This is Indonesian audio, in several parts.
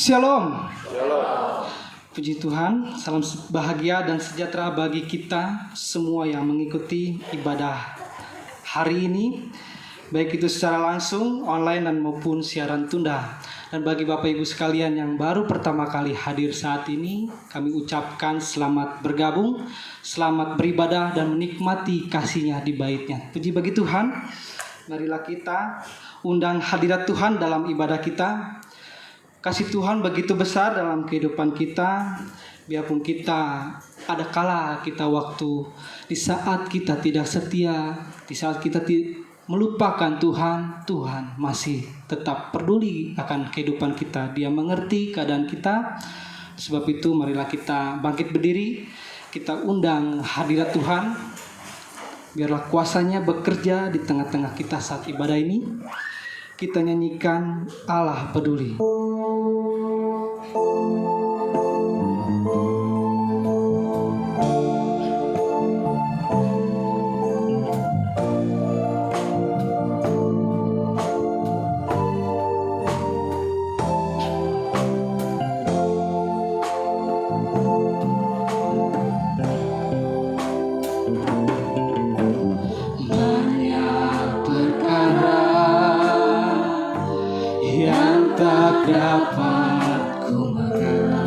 Shalom. Puji Tuhan, salam bahagia dan sejahtera bagi kita semua yang mengikuti ibadah hari ini, baik itu secara langsung, online dan maupun siaran tunda. Dan bagi Bapak Ibu sekalian yang baru pertama kali hadir saat ini, kami ucapkan selamat bergabung, selamat beribadah dan menikmati kasih-Nya di bait-Nya. Puji bagi Tuhan. Marilah kita undang hadirat Tuhan dalam ibadah kita. Kasih Tuhan begitu besar dalam kehidupan kita, biarpun kita ada kala kita waktu di saat kita tidak setia, di saat kita melupakan Tuhan, Tuhan masih tetap peduli akan kehidupan kita. Dia mengerti keadaan kita. Sebab itu marilah kita bangkit berdiri, kita undang hadirat Tuhan. Biarlah kuasa-Nya bekerja di tengah-tengah kita saat ibadah ini. Kita nyanyikan Allah peduli. Dapat ku mengerti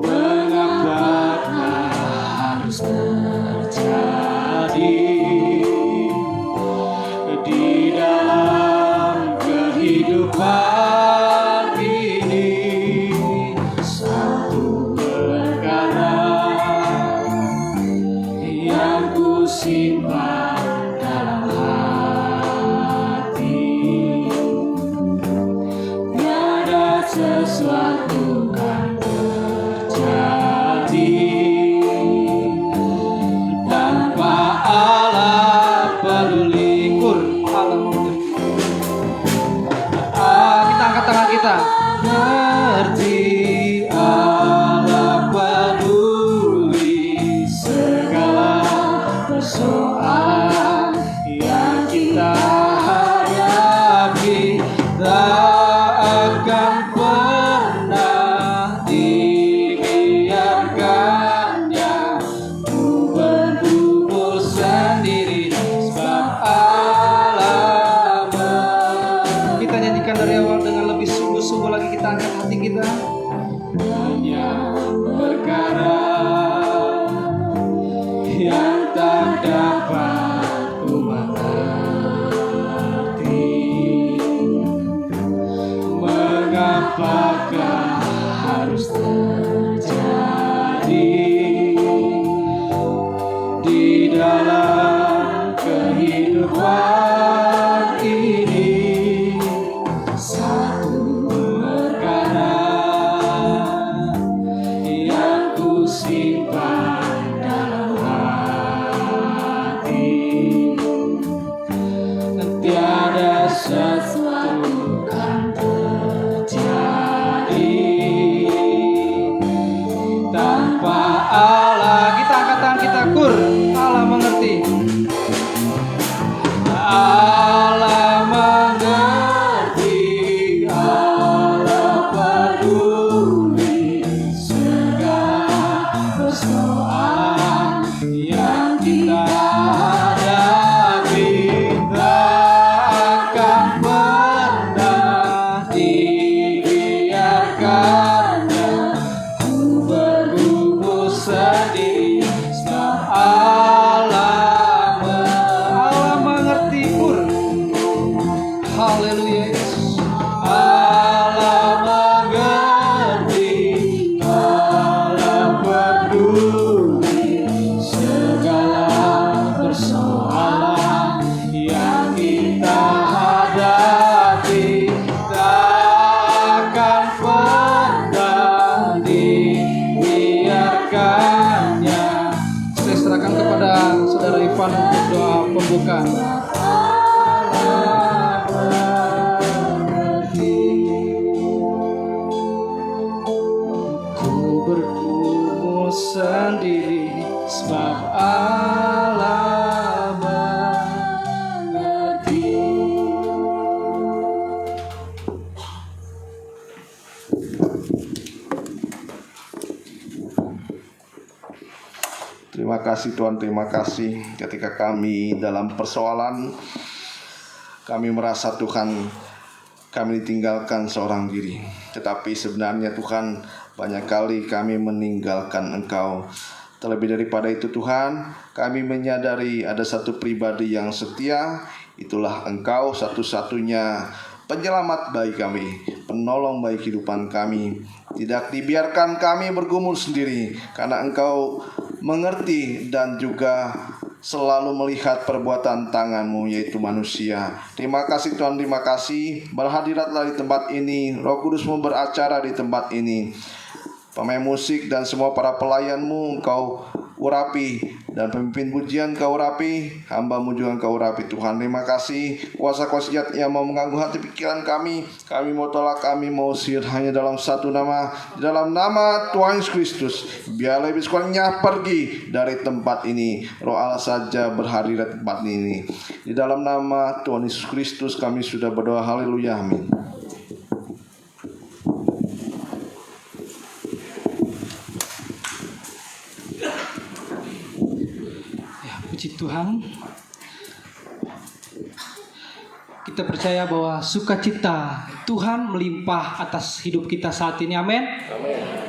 mengapa harus terjadi di dalam kehidupan simpan dalam hati. Tiada sesuatu kan terjadi tanpa Allah peduli. Allah kita angkat tangan kita. Ngerti Allah peduli segala persoalan yang kita hadapi. Tak akan pernah dibiarkannya ku bergumul sendiri, sebab Allah. Kita nyanyikan dari awal dengan lebih sungguh-sungguh lagi, kita angkat hati kita. Hanya perkara yang tak dapat ku mengerti, mengapakah harus terjadi di dalam kehidupan ini. Satu perkara yang ku simpan dalam hati, tiada sesuatu kan terjadi tanpa Allah. Kita angkat tangan kita, kur. Allah mengerti. Allah mengerti. Allah peduli segala persoalan yang kita hadapi. Tak akan pernah dibiarkannya ku bergumul sendiri, sebab Allah mengerti. Haleluya. Allah mengerti. Allah peduli segala persoalan yang kita hadapi. Tak akan pernah dibiarkannya. Saya serahkan kepada Saudara Ivan untuk doa pembuka. Ku bergumul sendiri, sebab Allah mengerti. Terima kasih Tuhan, terima kasih ketika kami dalam persoalan, kami merasa Tuhan kami ditinggalkan seorang diri. Tetapi sebenarnya Tuhan, banyak kali kami meninggalkan Engkau. Terlebih daripada itu Tuhan, kami menyadari ada satu pribadi yang setia. Itulah Engkau, satu-satunya penyelamat bagi kami, penolong bagi kehidupan kami. Tidak dibiarkan kami bergumul sendiri, karena Engkau mengerti dan juga selalu melihat perbuatan tangan-Mu, yaitu manusia. Terima kasih Tuhan, terima kasih. Berhadiratlah di tempat ini, Roh Kudus-Mu beracara di tempat ini. Pemain musik dan semua para pelayan-Mu Engkau urapi, dan pemimpin pujian Kau urapi, hamba-Mu juga Kau urapi Tuhan. Terima kasih kuasa-kuasa yang mau mengganggu hati pikiran kami mau tolak, kami mau usir hanya dalam satu nama, di dalam nama Tuhan Yesus Kristus. Biarlah iblis kuatnya pergi dari tempat ini, Roh Allah saja berhadirat di tempat ini. Di dalam nama Tuhan Yesus Kristus kami sudah berdoa, haleluya, amin. Puji Tuhan. Kita percaya bahwa sukacita Tuhan melimpah atas hidup kita saat ini. Amin.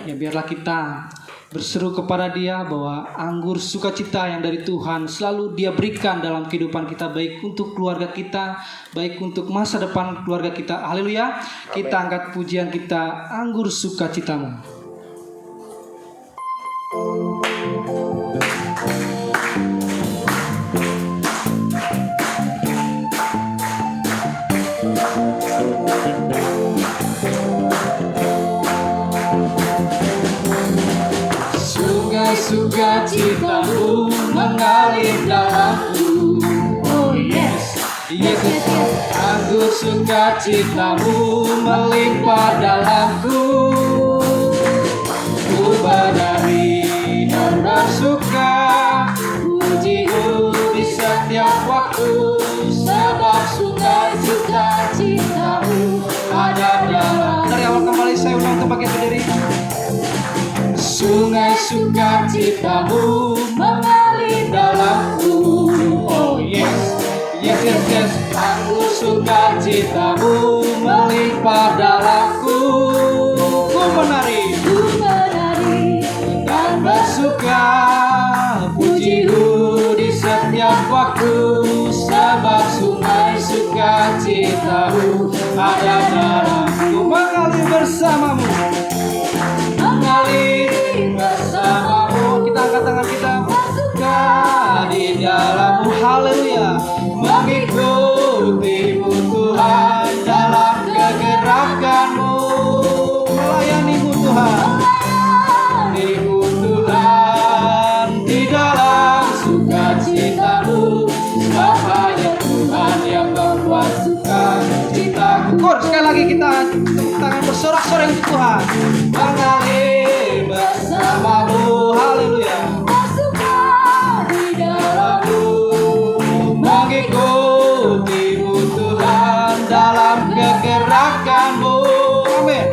Ya, biarlah kita berseru kepada Dia bahwa anggur sukacita yang dari Tuhan selalu Dia berikan dalam kehidupan kita, baik untuk keluarga kita, baik untuk masa depan keluarga kita. Haleluya. Kita angkat pujian kita, anggur sukacitamu. sukacitamu melimpah dalamku. Ku berdari dan bersuka, pujimu di setiap waktu, sebab sungai sukacitamu ada dalam. Dari awal kembali saya ulang untuk bagian berdiri. Sungai sukacitamu mengalir dalamku. Oh yes, yes, yes, yes. Aku sukacitamu melimpah dalamku. Ku menari dan bersuka, pujimu di setiap waktu, sebab sungai sukacitamu ada dalamku. Mengalir bersamamu, mengalir bersamamu. Kita angkat tangan kita, bersuka di dalammu. Haleluya. Mengikutimu Tuhan dalam kegerakanmu, melayanimu Tuhan, melayanimu Tuhan di dalam sukacitamu, sebab hanya Tuhan yang membuat sukacitaku. Sekali lagi kita tepuk tangan bersorak-sorai untuk Tuhan. Mengalir bersamamu, haleluya. Mengikutimu Tuhan dalam kegerakanmu, amin.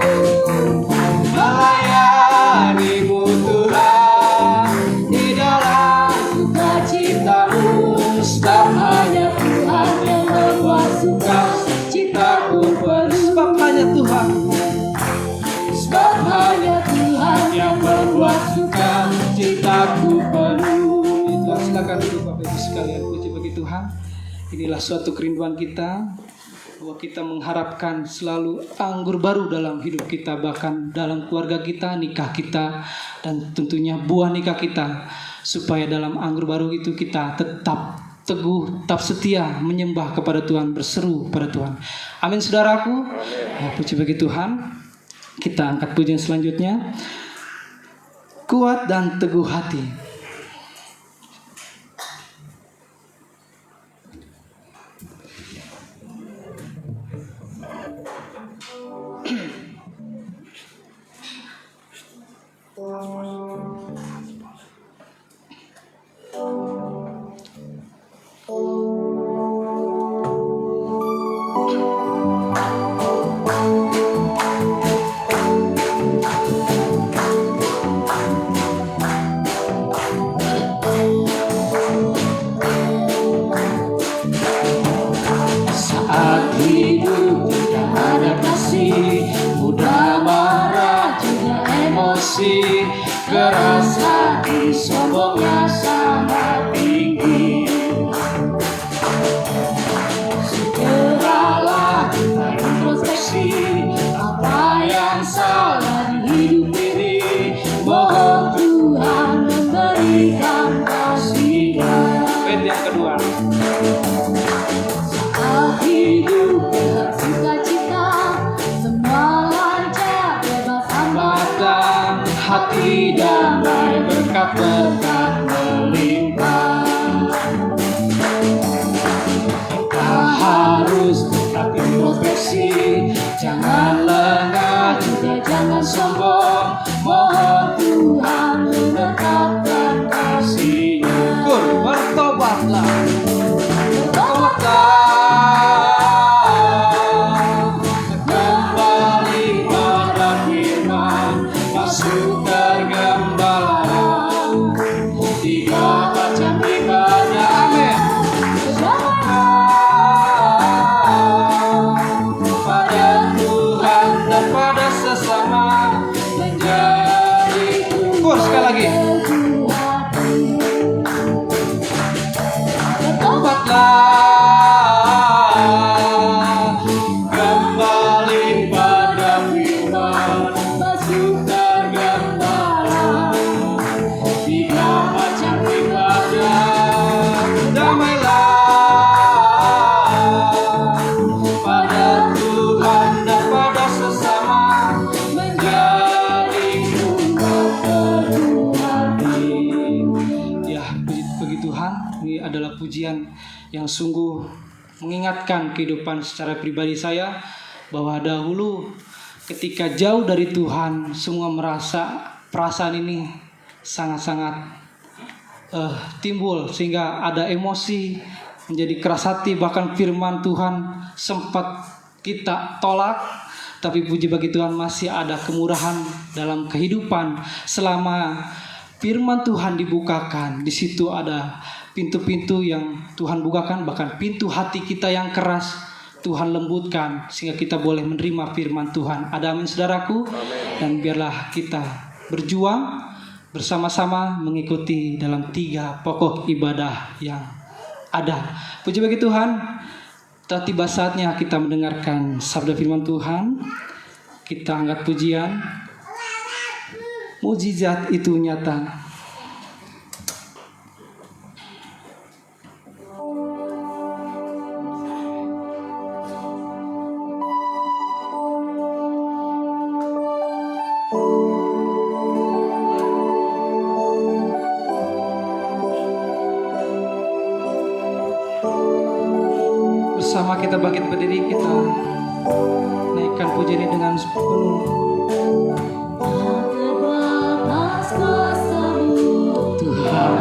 Melayanimu Tuhan di dalam sukacitamu, sebab hanya Tuhan yang membuat sukacitaku penuh. Sebab hanya Tuhan, sebab hanya Tuhan yang membuat sukacitaku penuh. Tuhan, silakan duduk Bapak Ibu sekalian. Puji bagi Tuhan. Inilah suatu kerinduan kita, bahwa kita mengharapkan selalu anggur baru dalam hidup kita, bahkan dalam keluarga kita, nikah kita, dan tentunya buah nikah kita, supaya dalam anggur baru itu kita tetap teguh, tetap setia menyembah kepada Tuhan, berseru kepada Tuhan. Amin, saudaraku. Ya, puji bagi Tuhan. Kita angkat pujian selanjutnya. Kuat dan teguh hati. Keras hati, sombongnya sangat tinggi. Segeralah kita introspeksi apa yang salah di hidup ini. Mohon Tuhan memberikan kasih-Nya. Yang kedua, saat hidup dengan sukacita, semua lancar, bebas hambatan, hati damai, berkat-berkat melimpah. Kita harus tetap introspeksi, jangan lengah, juga jangan sombong. Mohon Tuhan mendekatkan kasih-Nya. Bertobatlah, bertobatlah. Kembali pada firman, masuk tergembala. 3 macam ibadah, damailah pada Tuhan dan pada sesama, menjadi umat penuh hati. Ya, puji Tuhan, ini adalah pujian yang sungguh mengingatkan kehidupan secara pribadi saya bahwa dahulu ketika jauh dari Tuhan, semua merasa perasaan ini sangat-sangat timbul sehingga ada emosi, menjadi keras hati, bahkan firman Tuhan sempat kita tolak. Tapi puji bagi Tuhan masih ada kemurahan dalam kehidupan selama firman Tuhan dibukakan. Di situ ada pintu-pintu yang Tuhan bukakan, bahkan pintu hati kita yang keras Tuhan lembutkan sehingga kita boleh menerima firman Tuhan. Ada amin saudaraku? Amen. Dan biarlah kita berjuang bersama-sama mengikuti dalam 3 pokok ibadah yang ada. Puji bagi Tuhan. Telah tiba saatnya kita mendengarkan sabda firman Tuhan. Kita angkat pujian. Mujizat itu nyata. Bersama kita bangkit berdiri, kita naikkan pujian ini dengan penuh. Tuhan,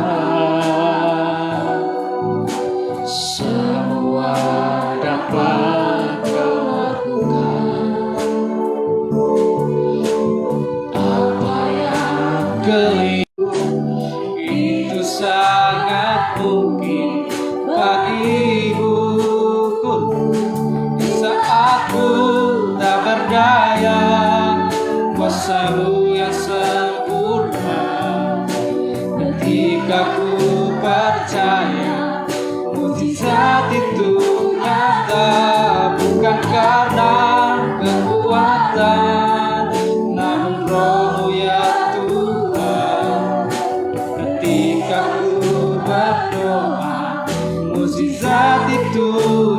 semua dapat Kau lakukan. Apa yang keliru itu sangat mungkin bagimu. Tak berdaya, kuasa-Mu yang sempurna. Ketika ku percaya, mujizat itu nyata. Bukan karena kekuatan, namun Roh-Mu ya Tuhan. Ketika ku berdoa, mujizat itu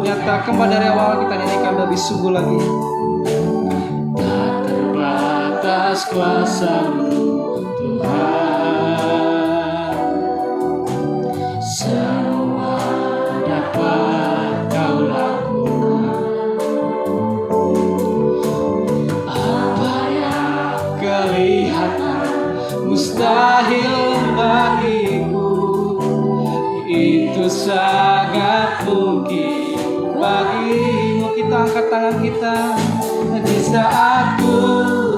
nyata. Kembali dari awal kita nyanyikan lebih sungguh lagi. Tak terbatas kuasa-Mu Tuhan, semua dapat Kau lakukan. Apa yang kelihatan mustahil bagiku, itu sangat mungkin bagimu. Kita angkat tangan kita. Di saat ku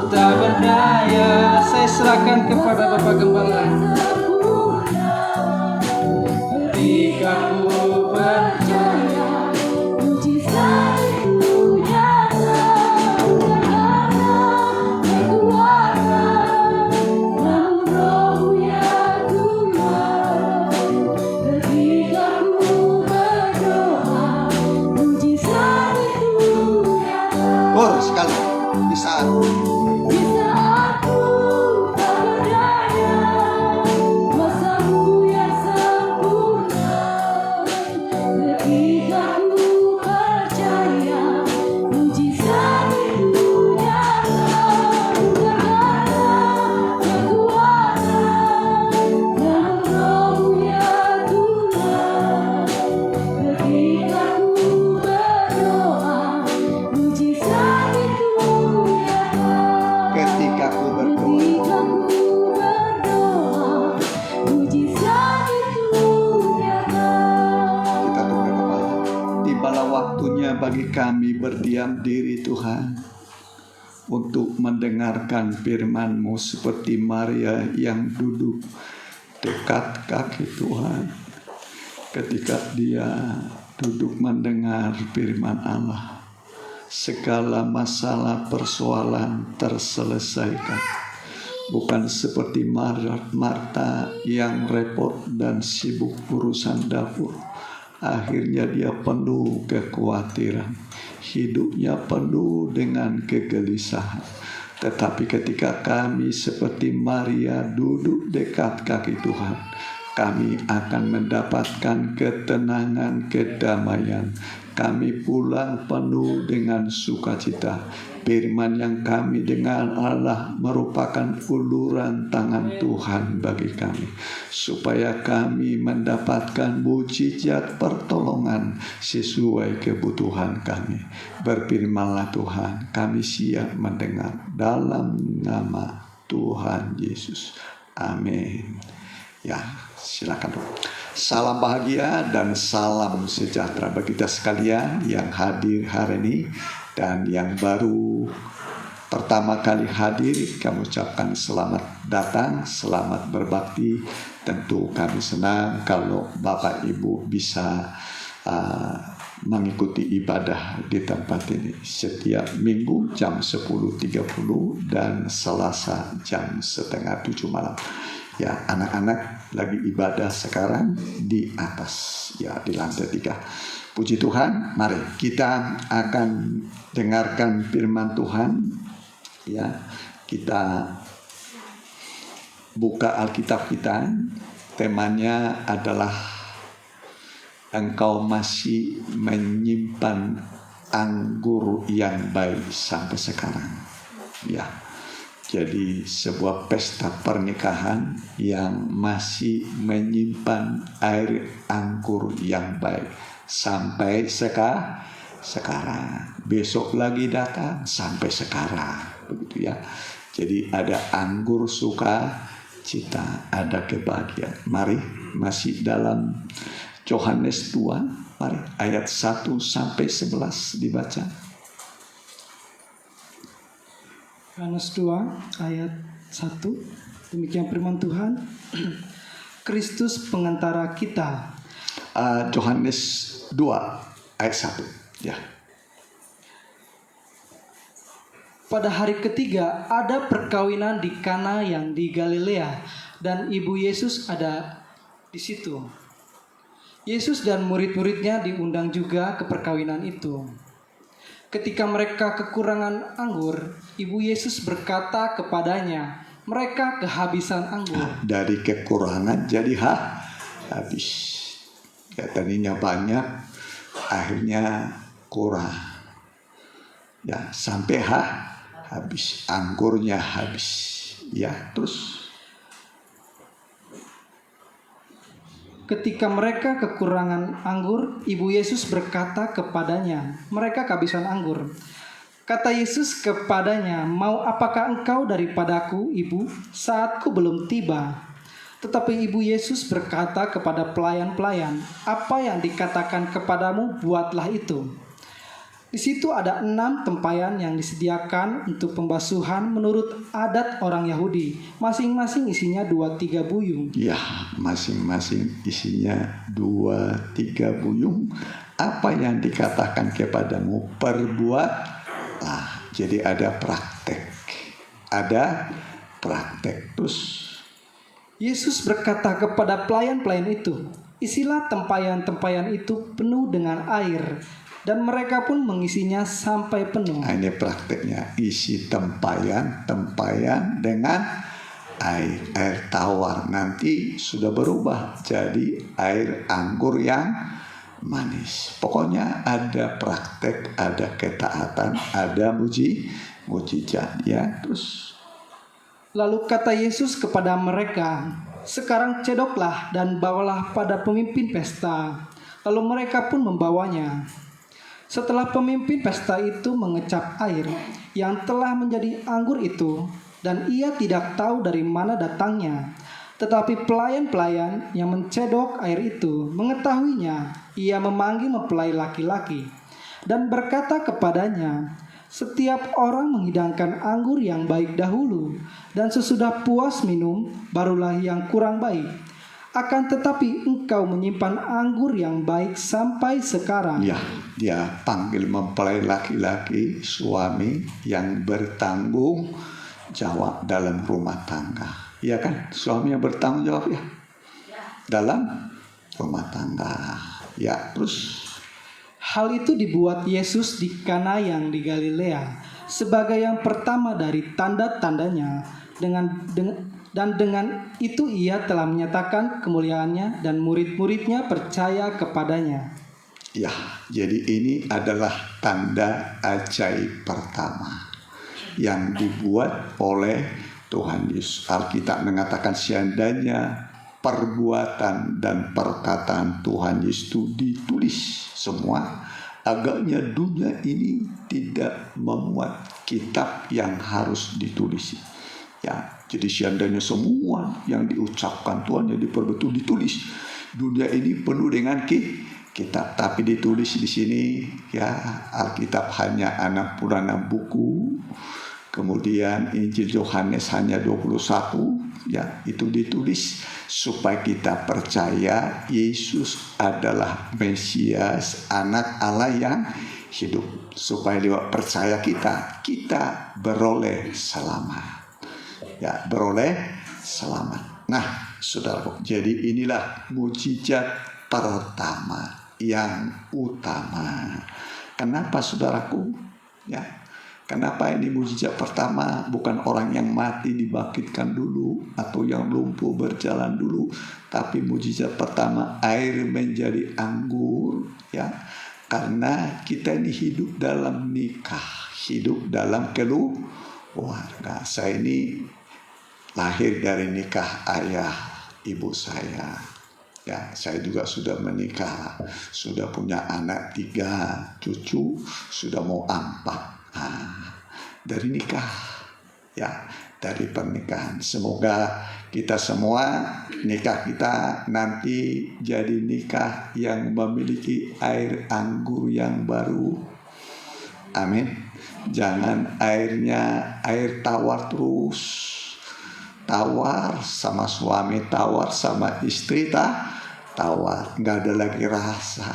tak berdaya, saya serahkan kepada Bapak Gembala. Ketika ku percaya, mujizat itu nyata. Bukan karena kekuatan, namun Roh-Mu ya Tuhan. Ketika ku berdoa, mujizat itu nyata. Sekali di saat ku tak berdaya, kuasa-Mu yang sempurna. Ketika ku percaya, mujizat itu nyata. Bukan karena kekuatan, namun Roh-Mu ya Tuhan. Ketika ku berdoa, mujizat itu nyata. ketika ku berdoa. Ketika ku berdoa, mujizat itu nyata. Kita tunduk kepala. Tibalah waktunya bagi kami berdiam diri Tuhan, untuk mendengarkan firman-Mu seperti Maria yang duduk dekat kaki Tuhan. Ketika dia duduk mendengar firman Allah, segala masalah persoalan terselesaikan. Bukan seperti Marta yang repot dan sibuk urusan dapur. Akhirnya dia penuh kekhawatiran. Hidupnya penuh dengan kegelisahan. Tetapi ketika kami seperti Maria duduk dekat kaki Tuhan, kami akan mendapatkan ketenangan, kedamaian. Kami pulang penuh dengan sukacita. Firman yang kami dengar adalah merupakan uluran tangan Tuhan bagi kami, supaya kami mendapatkan mujizat pertolongan sesuai kebutuhan kami. Berfirmanlah Tuhan, kami siap mendengar dalam nama Tuhan Yesus. Amin. Ya, silakan dong. Salam bahagia dan salam sejahtera bagi kita sekalian yang hadir hari ini dan yang baru pertama kali hadir. Kami ucapkan selamat datang, selamat berbakti. Tentu kami senang kalau Bapak Ibu bisa mengikuti ibadah di tempat ini setiap minggu jam 10.30 dan Selasa jam 6:30 malam. Ya, anak-anak lagi ibadah sekarang di atas, ya, di lantai 3. Puji Tuhan, mari kita akan dengarkan firman Tuhan. Ya, kita buka Alkitab kita. Temanya adalah engkau masih menyimpan anggur yang baik sampai sekarang. Ya. Jadi sebuah pesta pernikahan yang masih menyimpan air anggur yang baik sampai sekarang. Besok lagi datang sampai sekarang, begitu ya. Jadi ada anggur sukacita, ada kebahagiaan. Mari, masih dalam Yohanes 2, mari ayat 1 sampai 11 dibaca. Yohanes 2 ayat 1, demikian firman Tuhan. Kristus pengantara kita. Yohanes 2 ayat 1, ya. Pada hari ketiga ada perkawinan di Kana yang di Galilea, dan ibu Yesus ada di situ. Yesus dan murid-muridnya diundang juga ke perkawinan itu. Ketika mereka kekurangan anggur, ibu Yesus berkata kepadanya, mereka kehabisan anggur. Dari kekurangan jadi habis. Ya, tadinya banyak, akhirnya kurang. Ya, sampai habis, anggurnya habis. Ya, terus. Ketika mereka kekurangan anggur, ibu Yesus berkata kepadanya, mereka kehabisan anggur. Kata Yesus kepadanya, mau apakah engkau daripadaku, ibu? Saatku belum tiba. Tetapi ibu Yesus berkata kepada pelayan-pelayan, apa yang dikatakan kepadamu, buatlah itu. Di situ ada 6 tempayan yang disediakan untuk pembasuhan menurut adat orang Yahudi. Masing-masing isinya 2-3 buyung. Ya, masing-masing isinya 2-3 buyung. Apa yang dikatakan kepadamu, perbuatlah. Jadi ada praktek. Terus Yesus berkata kepada pelayan-pelayan itu, isilah tempayan-tempayan itu penuh dengan air. Dan mereka pun mengisinya sampai penuh. Nah, ini prakteknya, isi tempayan dengan air tawar. Nanti sudah berubah jadi air anggur yang manis. Pokoknya ada praktek, ada ketaatan, ada mujizat, ya. Terus Lalu kata Yesus kepada mereka, sekarang cedoklah dan bawalah pada pemimpin pesta. Lalu mereka pun membawanya. Setelah pemimpin pesta itu mengecap air yang telah menjadi anggur itu, dan ia tidak tahu dari mana datangnya. Tetapi pelayan-pelayan yang mencedok air itu mengetahuinya. Ia memanggil mempelai laki-laki dan berkata kepadanya, setiap orang menghidangkan anggur yang baik dahulu, dan sesudah puas minum, barulah yang kurang baik. Akan tetapi engkau menyimpan anggur yang baik sampai sekarang. ya, dia panggil mempelai laki-laki, suami yang bertanggung jawab dalam rumah tangga. Ya kan, suami yang bertanggung jawab ya dalam rumah tangga. Ya, terus Hal itu dibuat Yesus di Kana yang di Galilea sebagai yang pertama dari tanda-tandanya dan dengan itu ia telah menyatakan kemuliaannya dan murid-muridnya percaya kepadanya. Ya, jadi ini adalah tanda ajaib pertama yang dibuat oleh Tuhan Yesus. Alkitab mengatakan seandainya perbuatan dan perkataan Tuhan Yesus itu ditulis semua, agaknya dunia ini tidak memuat kitab yang harus ditulis. Ya, jadi seandainya semua yang diucapkan Tuhan yang diperbetul ditulis, dunia ini penuh dengan kitab, tapi ditulis di sini ya Alkitab hanya 66 buku. Kemudian Injil Yohanes hanya 21, ya itu ditulis supaya kita percaya Yesus adalah Mesias, anak Allah yang hidup. Supaya lewat percaya kita beroleh selamat. Ya, beroleh selamat. Nah, saudaraku, jadi inilah mujizat pertama yang utama. Kenapa saudaraku? Ya. Kenapa ini mujizat pertama? Bukan orang yang mati dibangkitkan dulu atau yang lumpuh berjalan dulu, tapi mujizat pertama air menjadi anggur, ya. Karena kita ini hidup dalam nikah, hidup dalam keluarga. Saya ini lahir dari nikah ayah ibu saya. Ya, saya juga sudah menikah, sudah punya anak 3, cucu sudah mau 4. Dari nikah, ya, dari pernikahan. Semoga kita semua nikah kita nanti jadi nikah yang memiliki air anggur yang baru. Amin. Jangan airnya air tawar terus. Tawar sama suami, tawar sama istri, tawar, nggak ada lagi rasa.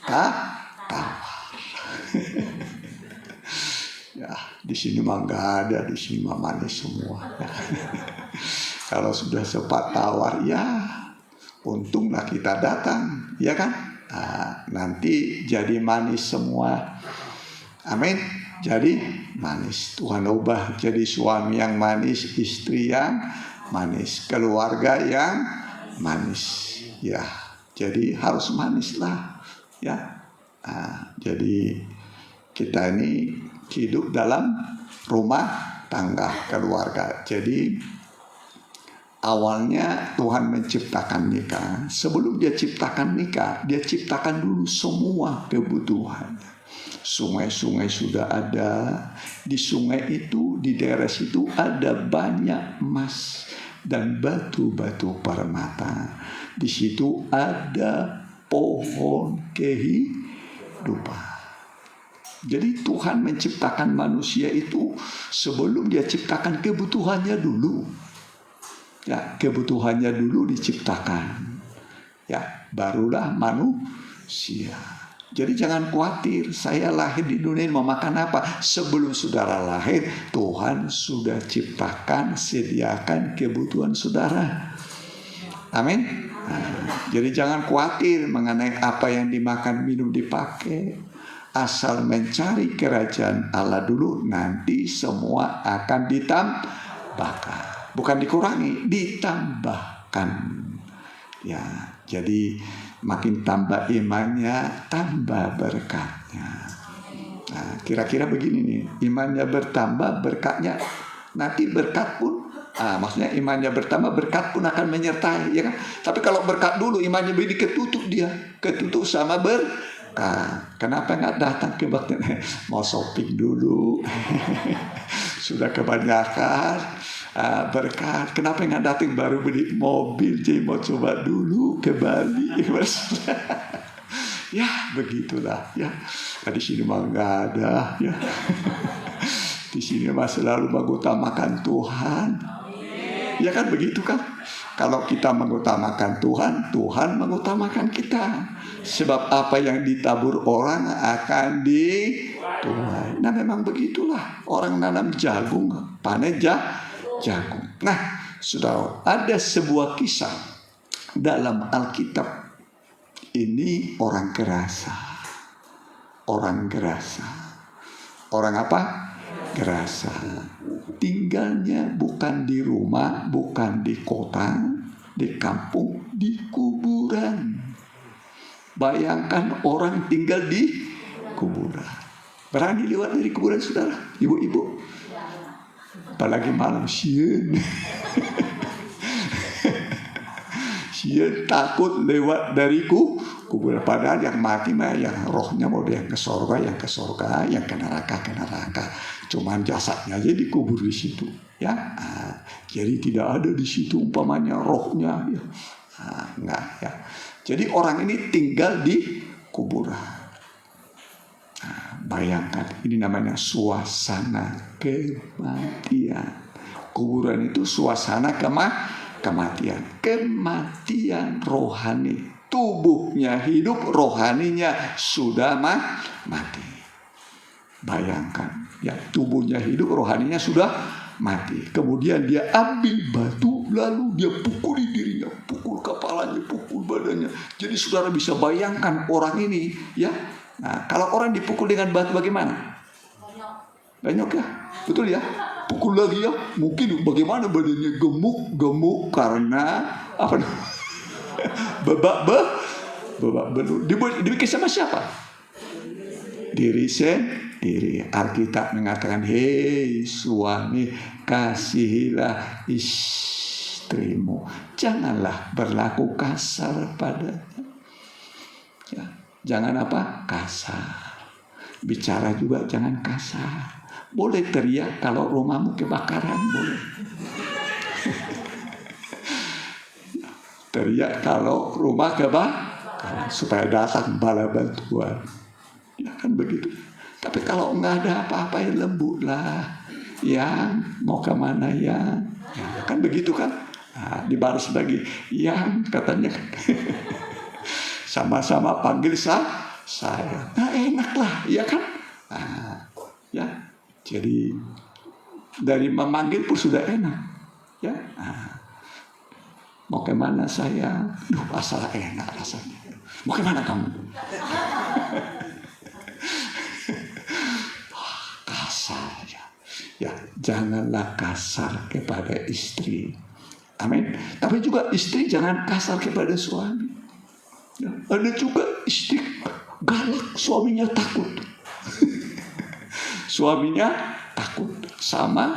Tawar. Ya, di sini mah nggak ada, di sini mah manis semua. Kalau sudah sempat tawar, ya untunglah kita datang, ya kan? Nah, nanti jadi manis semua. Amin. Jadi manis. Tuhan ubah jadi suami yang manis, istri yang manis, keluarga yang manis. Ya, jadi harus manis lah. Ya, jadi kita ini hidup dalam rumah tangga keluarga. Jadi awalnya Tuhan menciptakan nikah. Sebelum dia ciptakan nikah, dia ciptakan dulu semua kebutuhan. Sungai-sungai sudah ada. Di sungai itu, di daerah situ ada banyak emas dan batu-batu permata. Di situ ada pohon kehidupan. Jadi Tuhan menciptakan manusia itu sebelum dia ciptakan kebutuhannya dulu. Ya, kebutuhannya dulu diciptakan. Ya, barulah manusia. Jadi jangan khawatir, saya lahir di dunia ini mau makan apa? Sebelum saudara lahir, Tuhan sudah ciptakan, sediakan kebutuhan saudara. Amin. Jadi jangan khawatir mengenai apa yang dimakan, minum, dipakai. Asal mencari kerajaan Allah dulu, nanti semua akan ditambahkan. Bukan dikurangi, ditambahkan. Ya, jadi makin tambah imannya, tambah berkatnya. Nah, kira-kira begini nih, imannya bertambah, berkatnya nanti berkat pun. Maksudnya imannya bertambah, berkat pun akan menyertai, ya kan? Tapi kalau berkat dulu, imannya begini ketutup dia, ketutup sama berkat. Kenapa nggak datang ke bakti? Mau shopping dulu, sudah kebanyakan berkat. Kenapa nggak datang baru beli mobil? Jadi mau coba dulu ke Bali, ya begitulah ya. Di sini mah nggak ada ya. Di sini mah selalu mengutamakan Tuhan. Ya kan begitu kan? Kalau kita mengutamakan Tuhan, Tuhan mengutamakan kita. Sebab apa yang ditabur orang akan dituai. Nah memang begitulah. Orang nanam jagung, panen jagung. Nah, saudara, ada sebuah kisah dalam Alkitab. Ini orang gerasa. Orang gerasa. Orang apa? gerasa. Tinggalnya bukan di rumah, bukan di kota, di kampung, di kuburan. Bayangkan orang tinggal di kuburan. Berani lewat dari kuburan, saudara, ibu-ibu? Apalagi malam siang. Siang takut lewat dari kuburan. Padahal yang mati mah yang rohnya mau yang ke surga, yang ke surga, yang ke neraka. Cuman jasadnya aja dikubur di situ, ya. Jadi tidak ada di situ umpamanya rohnya, ya. Enggak, ya. Jadi orang ini tinggal di kuburan. Bayangkan, ini namanya suasana kematian. Kuburan itu suasana kematian rohani. Tubuhnya hidup, rohaninya sudah mati. Bayangkan, ya, tubuhnya hidup, rohaninya sudah mati. Kemudian dia ambil batu, lalu dia pukuli dirinya, pukul kepalanya, pukul badannya. Jadi saudara bisa bayangkan orang ini, ya. Nah, kalau orang dipukul dengan batu bagaimana? Banyak ya, betul ya. Pukul lagi ya, mungkin bagaimana badannya gemuk karena apa? babak belur. Dibikin sama siapa? Diri sendiri. Alkitab mengatakan, hei suami, kasihilah istrimu, janganlah berlaku kasar padanya. Ya, jangan apa? Kasar. Bicara juga jangan kasar. Boleh teriak kalau rumahmu kebakaran, boleh. Teriak kalau rumah kebakaran supaya datang bala bantuan. Ya kan begitu. Tapi kalau nggak ada apa-apa, ya lembut lah. Ya, mau kemana ya? Ya kan begitu kan? Nah, dibalas lagi. Ya, katanya sama-sama panggil saya. Nah, enak lah, ya kan? Nah, ya. Jadi dari memanggil pun sudah enak. Ya. Nah, mau kemana saya? Duh, asal enak rasanya. Mau kemana kamu? Kasar ya. Ya, janganlah kasar kepada istri. Amin. Tapi juga istri jangan kasar kepada suami. Ya, ada juga istri galak, suaminya takut. Suaminya takut sama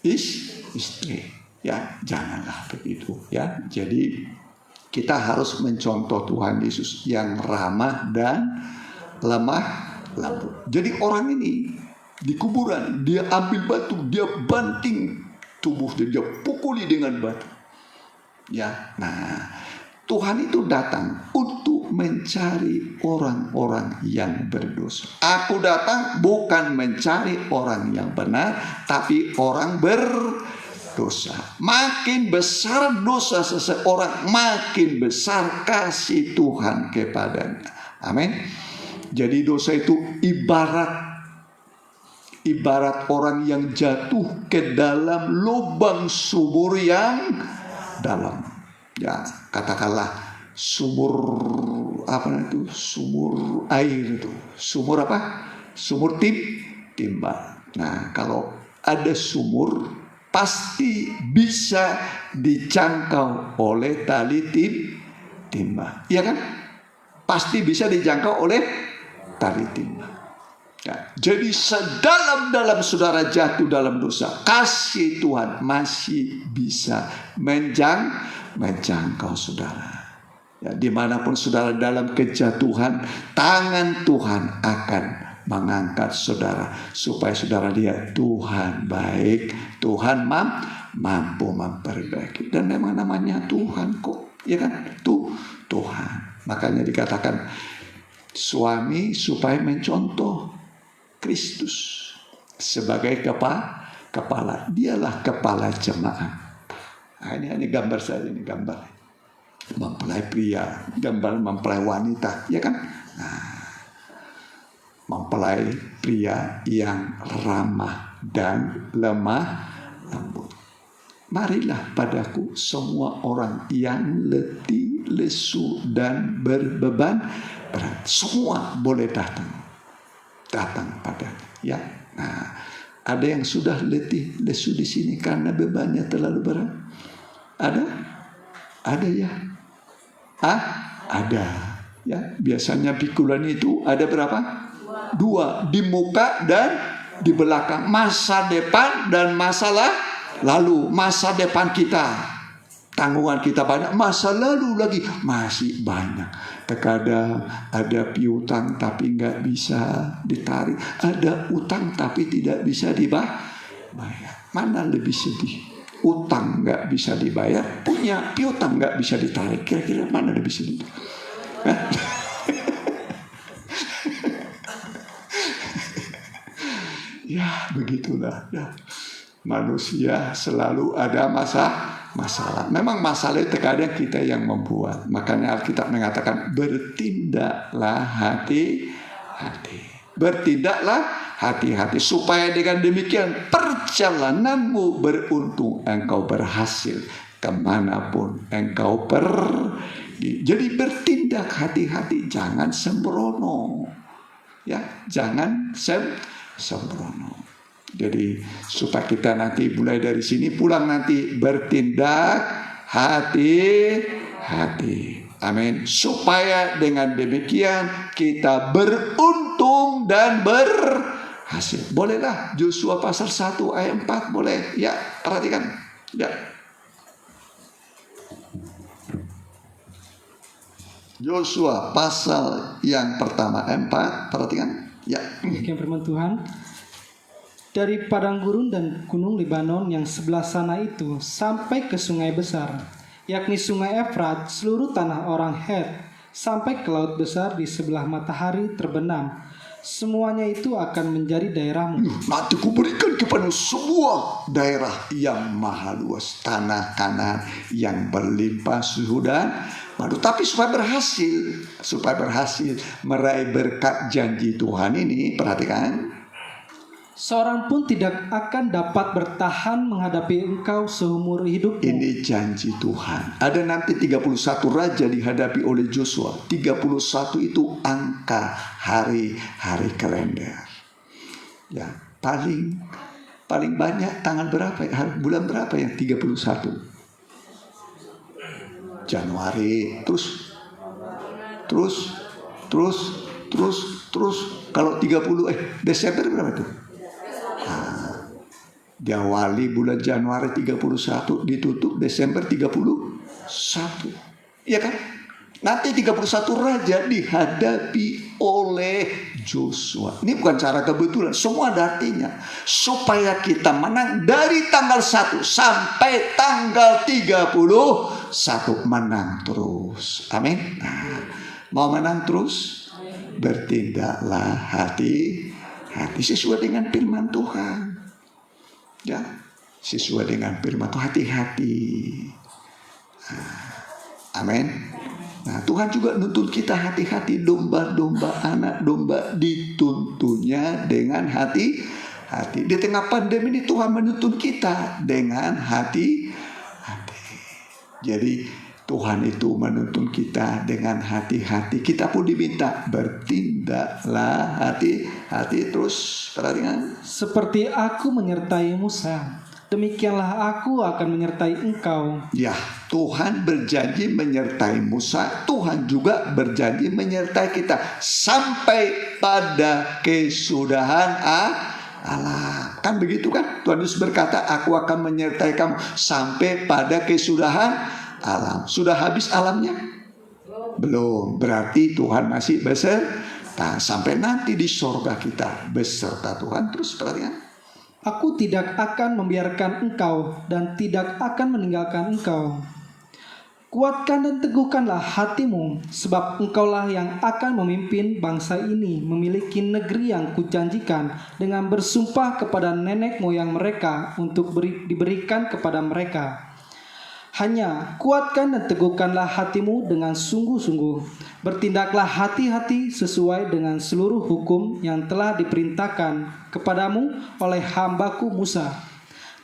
istri. Ya, janganlah begitu ya. Jadi kita harus mencontoh Tuhan Yesus yang ramah dan lemah lembut. Jadi orang ini di kuburan, dia ambil batu, dia banting tubuhnya, dia pukuli dengan batu. Ya, nah Tuhan itu datang untuk mencari orang-orang yang berdosa. Aku datang bukan mencari orang yang benar, tapi orang berdosa. Makin besar dosa seseorang, makin besar kasih Tuhan kepadanya. Amin. Jadi dosa itu ibarat orang yang jatuh ke dalam lubang sumur yang dalam. Ya, katakanlah sumur apa itu? Sumur air itu. Sumur apa? Sumur timba. Nah, kalau ada sumur pasti bisa dijangkau oleh tali timba. Iya kan? Pasti bisa dijangkau oleh tali timba. Ya, jadi sedalam-dalam saudara jatuh dalam dosa, kasih Tuhan masih bisa menjangkau saudara. Ya, dimanapun saudara dalam kejatuhan, tangan Tuhan akan mengangkat saudara supaya saudara lihat Tuhan baik, Tuhan mampu memperbaiki. Dan memang namanya Tuhan kok, ya kan? Tuhan. Makanya dikatakan suami supaya mencontoh Kristus sebagai kepala. Dialah kepala jemaat. Nah, ini gambar saja, ini gambar mempelai pria, gambar mempelai wanita, ya kan? Nah, mempelai pria yang ramah dan lemah lembut. Marilah padaku semua orang yang letih, lesu dan berbeban berat. Semua boleh datang padanya, ya. Nah, Ada yang sudah letih lesu di sini karena bebannya terlalu berat? Ada? Ada ya? Ada. Ya, biasanya pikulan itu ada berapa? 2, di muka dan di belakang. Masa depan dan masalah lalu. Masa depan kita, tanggungan kita banyak, masa lalu lagi masih banyak. Terkadang ada piutang tapi nggak bisa ditarik, ada utang tapi tidak bisa dibayar. Mana lebih sedih? Utang nggak bisa dibayar, punya piutang nggak bisa ditarik. Kira-kira mana lebih sedih? Ya begitulah ya. Manusia selalu ada masalah. Memang masalah itu terkadang kita yang membuat. Makanya Alkitab mengatakan bertindaklah hati-hati. Bertindaklah hati-hati supaya dengan demikian perjalananmu beruntung, engkau berhasil kemanapun engkau pergi. Jadi bertindak hati-hati, jangan sembrono. Ya, jangan sembrono. Jadi supaya kita nanti mulai dari sini pulang nanti bertindak hati-hati. Amin. Supaya dengan demikian kita beruntung dan berhasil. Bolehlah Yosua pasal 1 ayat 4 boleh. Ya, perhatikan. Ya. Yosua pasal yang pertama ayat 4, perhatikan. Ya. Demikian firman Tuhan. Dari padang gurun dan gunung Libanon yang sebelah sana itu sampai ke sungai besar, yakni sungai Efrat, seluruh tanah orang Het, sampai ke laut besar di sebelah matahari terbenam. Semuanya itu akan menjadi daerahmu. Nanti kuberikan kepada semua daerah yang maha luas, tanah kanan yang berlimpah suhu dan madu. Tapi supaya berhasil meraih berkat janji Tuhan ini, perhatikan. Seorang pun tidak akan dapat bertahan menghadapi engkau seumur hidupmu. Ini janji Tuhan. Ada nanti 31 raja dihadapi oleh Joshua. 31 itu angka hari-hari kalender. Ya, paling banyak tanggal berapa? Bulan berapa yang 31? Januari. Terus kalau 30 Desember berapa tuh? Diawali bulan Januari 31, ditutup Desember 31. Iya kan? Nanti 31 raja dihadapi oleh Joshua. Ini bukan cara kebetulan, semua ada artinya. Supaya kita menang dari tanggal 1 sampai tanggal 31, menang terus. Amin. Nah, mau menang terus? Bertindaklah hati-hati sesuai dengan firman Tuhan. Ya, sesuai dengan firman Tuhan, hati-hati. Amin. Nah, Tuhan juga nuntun kita hati-hati. Domba-domba, anak domba dituntunnya dengan hati-hati. Di tengah pandemi ini Tuhan menuntun kita dengan hati-hati. Jadi Tuhan itu menuntun kita dengan hati-hati. Kita pun diminta bertindaklah hati-hati. Terus perhatikan. Seperti aku menyertai Musa, demikianlah aku akan menyertai engkau. Ya, Tuhan berjanji menyertai Musa. Tuhan juga berjanji menyertai kita sampai pada kesudahan Allah. Kan begitu kan? Tuhan Yesus berkata, aku akan menyertai kamu sampai pada kesudahan alam. Sudah habis alamnya? Belum. Berarti Tuhan masih beserta sampai nanti di sorga kita beserta Tuhan. Terus perhatikan. Aku tidak akan membiarkan engkau dan tidak akan meninggalkan engkau. Kuatkan dan teguhkanlah hatimu, sebab engkaulah yang akan memimpin bangsa ini memiliki negeri yang kujanjikan dengan bersumpah kepada nenek moyang mereka untuk diberikan kepada mereka. Hanya kuatkan dan teguhkanlah hatimu dengan sungguh-sungguh. Bertindaklah hati-hati sesuai dengan seluruh hukum yang telah diperintahkan kepadamu oleh hambaku Musa.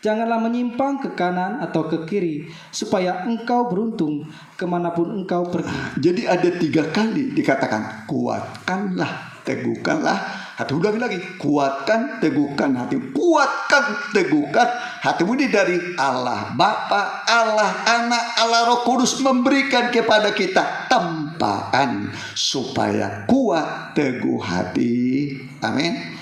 Janganlah menyimpang ke kanan atau ke kiri, supaya engkau beruntung kemanapun engkau pergi. Jadi ada 3 kali dikatakan kuatkanlah, teguhkanlah hati. Ulangi lagi, kuatkan, teguhkan hati. Kuatkan, teguhkan hatimu. Ini dari Allah Bapa, Allah Anak, Allah Roh Kudus memberikan kepada kita tempaan supaya kuat, teguh hati. Amin.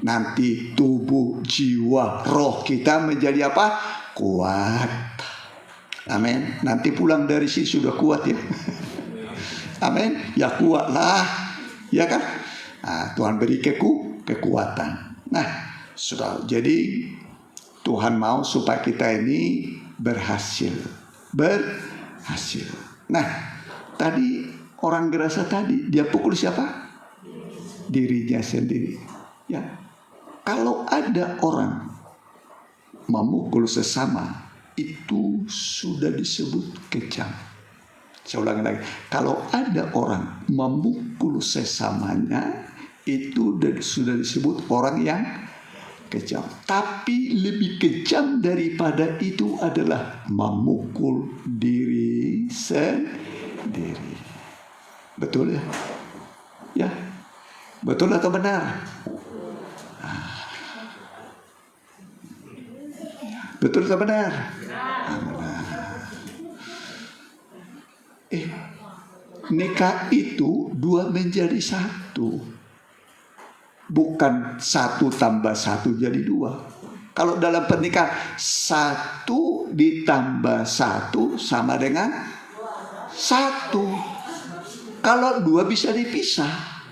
Nanti tubuh, jiwa, roh kita menjadi apa? Kuat. Amin. Nanti pulang dari sini sudah kuat ya. Amin. Ya kuatlah, ya kan? Nah, Tuhan beri kekuatan. Nah, sudah. Jadi Tuhan mau supaya kita ini berhasil. Nah, tadi orang Gerasa tadi dia pukul siapa? Dirinya sendiri. Ya. Kalau ada orang memukul sesama, itu sudah disebut kejam. Saya ulangi lagi. Kalau ada orang memukul sesamanya, itu sudah disebut orang yang kejam. Tapi lebih kejam daripada itu adalah memukul diri sendiri. Betul ya? Ya. Betul atau benar? Betul atau benar? Nikah itu 2 menjadi 1. Bukan 1 tambah 1 jadi 2. Kalau dalam pernikahan 1 ditambah 1 sama dengan 1. Kalau 2 bisa dipisah,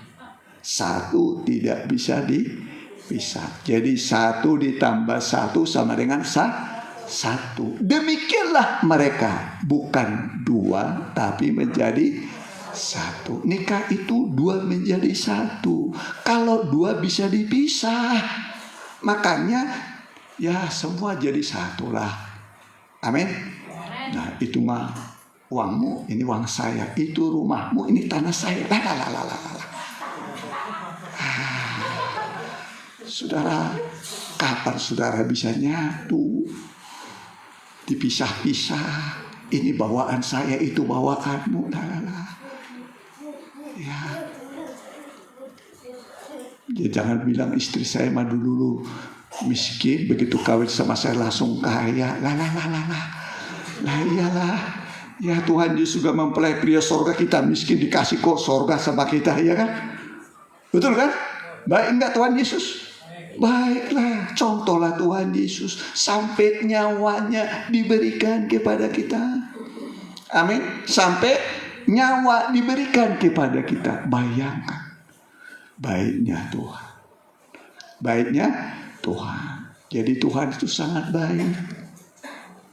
1 tidak bisa dipisah. Jadi 1 ditambah 1 sama dengan 1. Demikianlah mereka, bukan 2 tapi menjadi 1. Nikah itu 2 menjadi 1. Kalau 2 bisa dipisah, makanya ya semua jadi 1 lah. Amin. Nah, itu mah uangmu, ini uang saya. Itu rumahmu, ini tanah saya. Saudara, kapan saudara bisa nyatu? Dipisah-pisah. Ini bawaan saya, itu bawaanmu. Ya. Jangan bilang istri saya mah dulu miskin, begitu kawin sama saya langsung kaya. Lah iyalah. Ya Tuhan Yesus juga mempelai pria sorga, kita miskin dikasih kok sorga sama kita, ya kan? Betul kan? Baik enggak Tuhan Yesus? Baiklah, contohlah Tuhan Yesus sampai nyawanya diberikan kepada kita. Amin. Sampai nyawa diberikan kepada kita. Bayangkan baiknya Tuhan. Baiknya Tuhan. Jadi Tuhan itu sangat baik.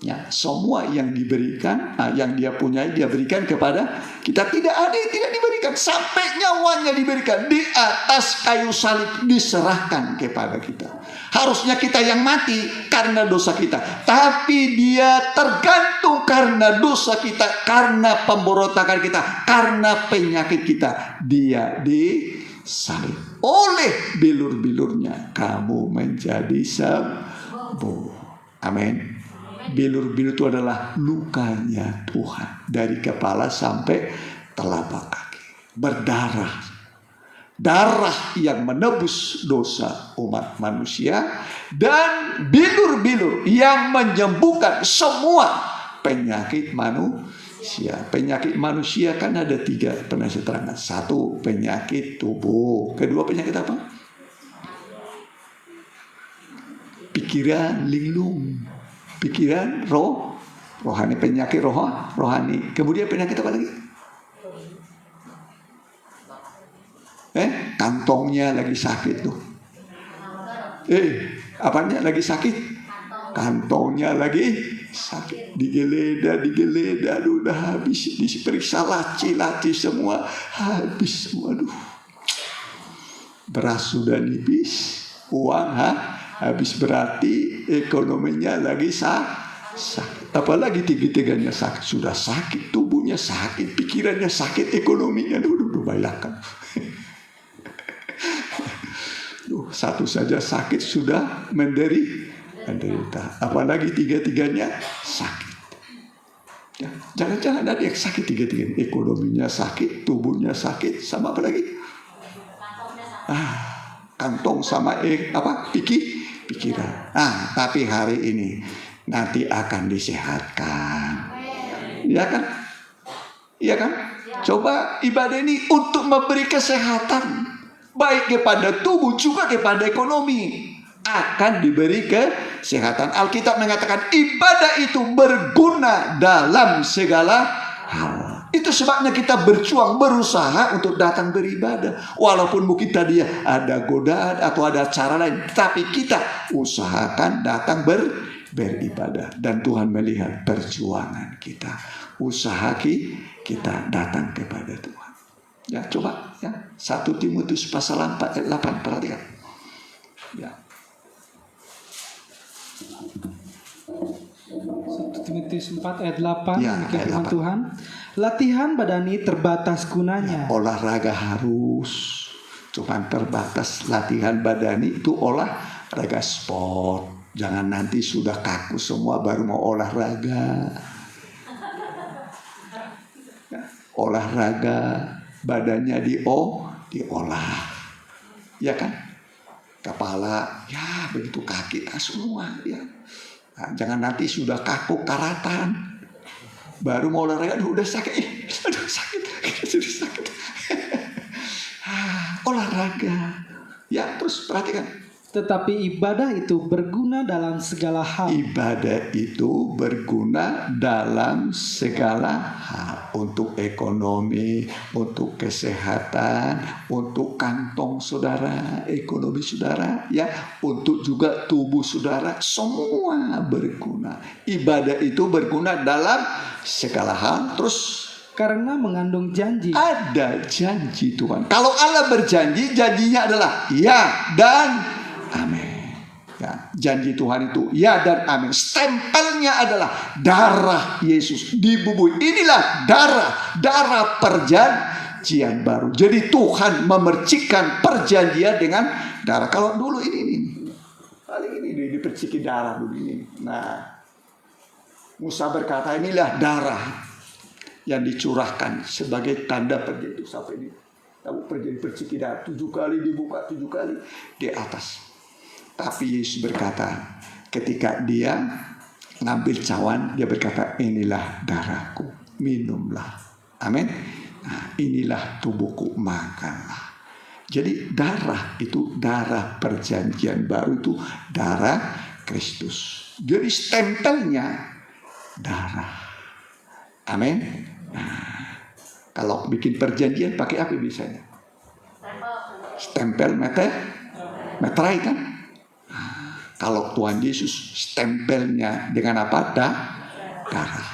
Ya, semua yang diberikan, yang dia punyai dia berikan kepada kita. Tidak ada yang tidak diberikan. Sampai nyawanya diberikan di atas kayu salib, diserahkan kepada kita. Harusnya kita yang mati karena dosa kita, tapi dia tergantung karena dosa kita, karena pemberontakan kita, karena penyakit kita. Dia disalib. Oleh bilur-bilurnya kamu menjadi sembuh. Amin. Bilur-bilur itu adalah lukanya Tuhan, dari kepala sampai telapak kaki, berdarah. Darah yang menebus dosa umat manusia, dan bilur-bilur yang menyembuhkan semua penyakit manusia. Penyakit manusia kan ada 3, pernah saya terangkan. 1, penyakit tubuh. 2, penyakit apa? Pikiran linglung. Pikiran rohani, penyakit rohani. Kemudian penyakit apa lagi? Kantongnya lagi sakit tuh. Apanya lagi sakit? Kantongnya lagi sakit. Digeledah. Aduh, udah habis. Diperiksa laci semua. Habis semua. Aduh. Beras sudah nipis. Uang habis, berarti ekonominya lagi sakit. Apalagi tiga-tiganya sakit. Sudah sakit, tubuhnya sakit, pikirannya sakit, ekonominya. Aduh, bayangkan. Satu saja sakit sudah menderita. Apalagi tiga-tiganya sakit. Ya, jangan-jangan ada yang sakit tiga-tiganya. Ekonominya sakit, tubuhnya sakit, sama apa lagi? kantong sama pikiran. Tapi hari ini nanti akan disehatkan. Ya kan? Iya kan? Coba ibadah ini untuk memberi kesehatan, baik kepada tubuh juga kepada ekonomi. Akan diberi kesehatan. Alkitab mengatakan ibadah itu berguna dalam segala hal. Itu sebabnya kita berjuang, berusaha untuk datang beribadah. Walaupun mungkin tadi ada godaan atau ada cara lain, tapi kita usahakan datang beribadah. Dan Tuhan melihat perjuangan kita, usaha kita datang kepada Tuhan. Ya, coba ya. 1 Timotius pasal 4 ayat 8, perhatikan. Ya. 1 Timotius 4 ayat 8, Ya, demikian ayat firman 8. Tuhan. Latihan badani terbatas gunanya. Olahraga harus, cuman terbatas. Latihan badani itu olahraga sport. Jangan nanti sudah kaku semua baru mau olahraga. Ya, olahraga badannya diolah, ya kan? Kepala, ya begitu, kaki semua, ya. Nah, jangan nanti sudah kaku karatan, baru mau olahraga, udah sakit, sakit. Olahraga, ya. Terus perhatikan. Tetapi ibadah itu berguna dalam segala hal. Ibadah itu berguna dalam segala hal. Untuk ekonomi, untuk kesehatan, untuk kantong saudara, ekonomi saudara, ya, untuk juga tubuh saudara, semua berguna. Ibadah itu berguna dalam segala hal. Terus Karena mengandung janji. ada janji Tuhan. Kalau Allah berjanji, janjinya adalah ya dan amin. Ya, janji Tuhan itu ya dan amin. Stempelnya adalah darah Yesus dibubui. Inilah darah perjanjian baru. Jadi Tuhan memercikan perjanjian dengan darah. Kalau dulu ini paling ini diperciki darah dulu ini. Nah, Musa berkata inilah darah yang dicurahkan sebagai tanda perjanjian itu sampai ini. Tahu perjanjian perciki darah 7 kali dibuka, 7 kali di atas. Tapi Yesus berkata, ketika dia ngambil cawan, dia berkata, inilah darahku, minumlah. Amin. Nah, inilah tubuhku, makanlah. Jadi darah itu, darah perjanjian baru itu darah Kristus. Jadi stempelnya darah. Amin. Nah, kalau bikin perjanjian pakai apa biasanya? Stempel meterai kan? Kalau Tuhan Yesus stempelnya dengan apa? Darah.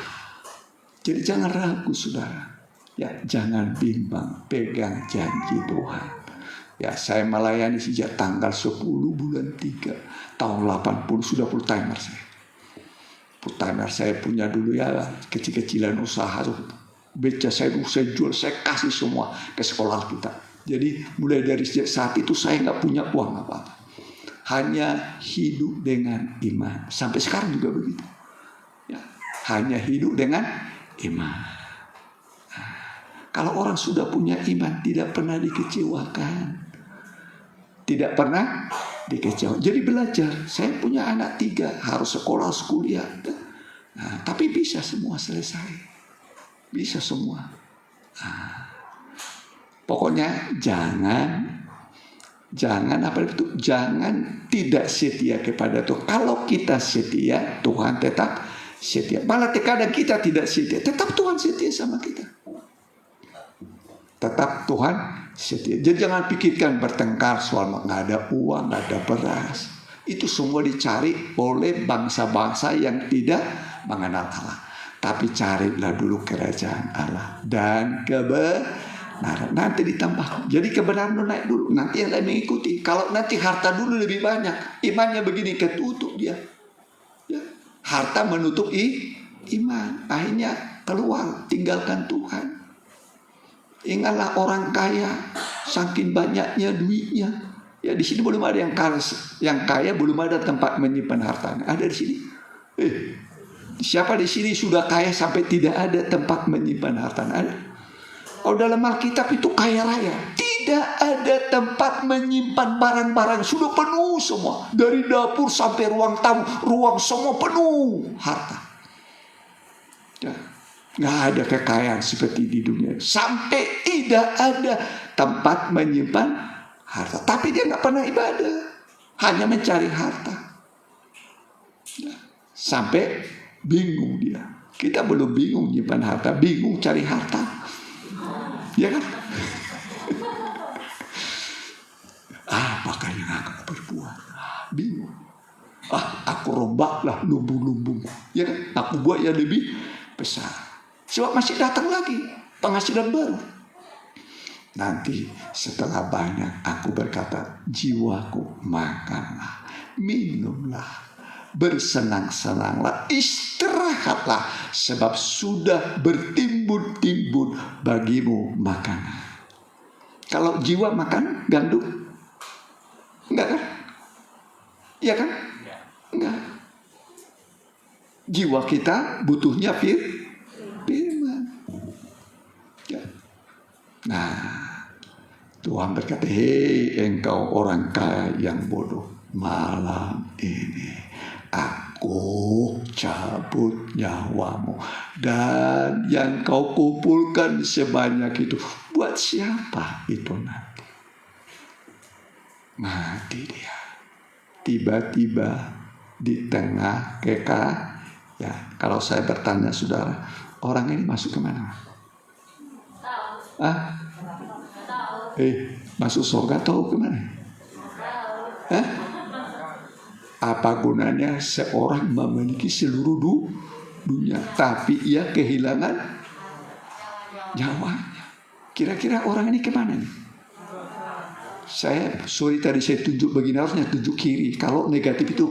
Jadi jangan ragu saudara. Ya, jangan bimbang, pegang janji Tuhan. Ya, saya melayani sejak tanggal 10 bulan 3 tahun 80, sudah full timer saya. Full timer saya punya dulu ya, kecil-kecilan usaha. Beca saya jual, saya kasih semua ke sekolah kita. Jadi mulai dari sejak saat itu saya nggak punya uang apa-apa. Hanya hidup dengan iman. Sampai sekarang juga begitu. Ya, hanya hidup dengan iman. Nah, kalau orang sudah punya iman, tidak pernah dikecewakan. Tidak pernah dikecewakan. Jadi belajar. Saya punya anak 3, harus sekolah, kuliah. Nah, tapi bisa semua selesai. Bisa semua. Nah, pokoknya jangan tidak setia kepada Tuhan. Kalau kita setia, Tuhan tetap setia. Malah terkadang kita tidak setia, tetap Tuhan setia sama kita. Tetap Tuhan setia. Jadi jangan pikirkan bertengkar soal nggak ada uang, nggak ada beras. Itu semua dicari oleh bangsa-bangsa yang tidak mengenal Allah. Tapi carilah dulu kerajaan Allah dan kebenaran. Nanti ditambah. Jadi kebenaran naik dulu. Nanti yang lain mengikuti. Kalau nanti harta dulu lebih banyak, imannya begini, ketutup dia. Ya. Harta menutup iman. Akhirnya keluar, tinggalkan Tuhan. Ingatlah orang kaya, saking banyaknya duitnya. Ya, di sini belum ada yang kaya belum ada tempat menyimpan hartanya. Ada di sini. Siapa di sini sudah kaya sampai tidak ada tempat menyimpan hartanya? Ada. Oh, dalam Alkitab itu kaya raya. Tidak tidak ada tempat menyimpan barang-barang. Sudah penuh semua. Dari dapur sampai ruang tamu, ruang semua penuh harta. Ya. Nggak ada kekayaan seperti di dunia. Sampai tidak ada tempat menyimpan harta. Tapi dia nggak pernah ibadah. Hanya mencari harta. Ya. Sampai bingung dia. Kita belum bingung nyimpan harta. Bingung cari harta. Ya kan? Apakah yang akan berbuat? Bingung. Aku rombaklah lumbung-lumbung. Ya kan? Aku buat yang lebih besar. Sebab masih datang lagi penghasilan baru. Nanti setelah banyak aku berkata, jiwaku makanlah, minumlah, bersenang-senanglah, istirahatlah. Sebab sudah bertimbun-timbun bagimu makanan. Kalau jiwa makan gandum? Enggak kan? Iya kan? Enggak. Jiwa kita butuhnya firman. Ya. Nah, Tuhan berkata, hei engkau orang kaya yang bodoh, malam ini aku cabut nyawamu, dan yang kau kumpulkan sebanyak itu, buat siapa itu nanti? Mati dia. Tiba-tiba di tengah ya, kalau saya bertanya saudara, orang ini masuk kemana? Masuk surga atau kemana? Apa gunanya seorang memiliki seluruh dunia, tapi ia kehilangan nyawanya? Kira-kira orang ini kemana nih? Tadi saya tunjuk begini, harusnya tunjuk kiri. Kalau negatif itu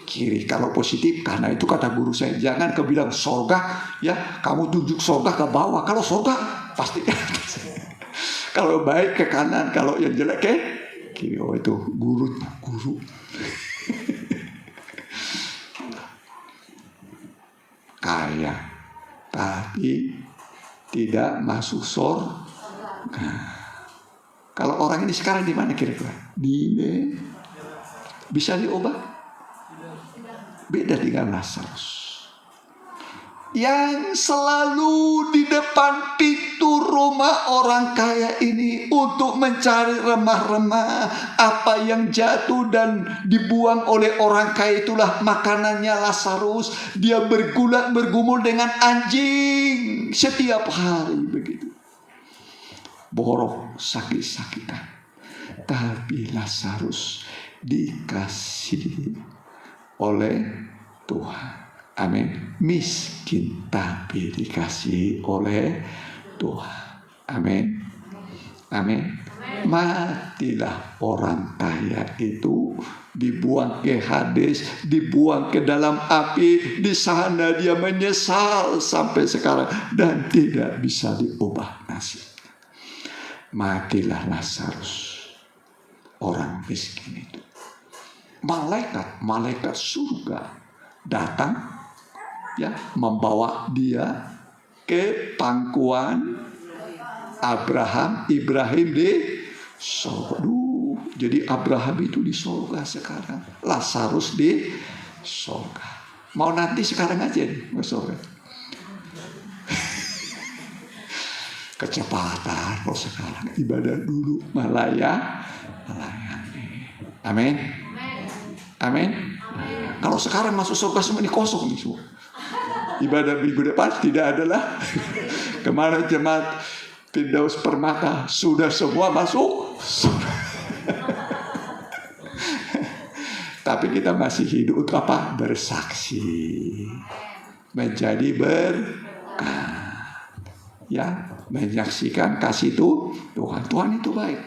kiri, kalau positif, karena itu kata guru saya, jangan kau bilang sorga, ya kamu tunjuk sorga ke bawah. Kalau sorga pasti ke atas. Kalau baik ke kanan, kalau yang jelek ke kiri. Oh, itu guru. Kaya tapi tidak masuk surga. Kalau orang ini sekarang di mana kira-kira? Bisa diubah? Beda dengan Lazarus yang selalu di depan pintu rumah orang kaya ini untuk mencari remah-remah. Apa yang jatuh dan dibuang oleh orang kaya itulah makanannya Lazarus. Dia bergulat bergumul dengan anjing setiap hari begitu. Borok, sakit-sakitan. Tapi Lazarus dikasih oleh Tuhan. Amin. Miskin tapi dikasih oleh Tuhan. Amin. Amin. Matilah orang kaya itu, dibuang ke Hades, dibuang ke dalam api. Di sana dia menyesal sampai sekarang dan tidak bisa diubah nasib. Matilah Lazarus, orang miskin itu. Malaikat surga datang, ya, membawa dia ke pangkuan Ibrahim di surga. Jadi Abraham itu di surga sekarang, Lazarus di surga. Mau nanti sekarang aja nih ke surga. Kecepatan kalau sekarang, ibadah dulu melayani. Amin. Amin. Kalau sekarang masuk surga semua ini kosong nih semua. Ibadah minggu depan tidak ada lah. Kemarin jemaat Firdaus Permata sudah semua masuk surga. Tapi kita masih hidup untuk apa? Bersaksi, menjadi berkat. Ya, menyaksikan kasih itu Tuhan itu baik.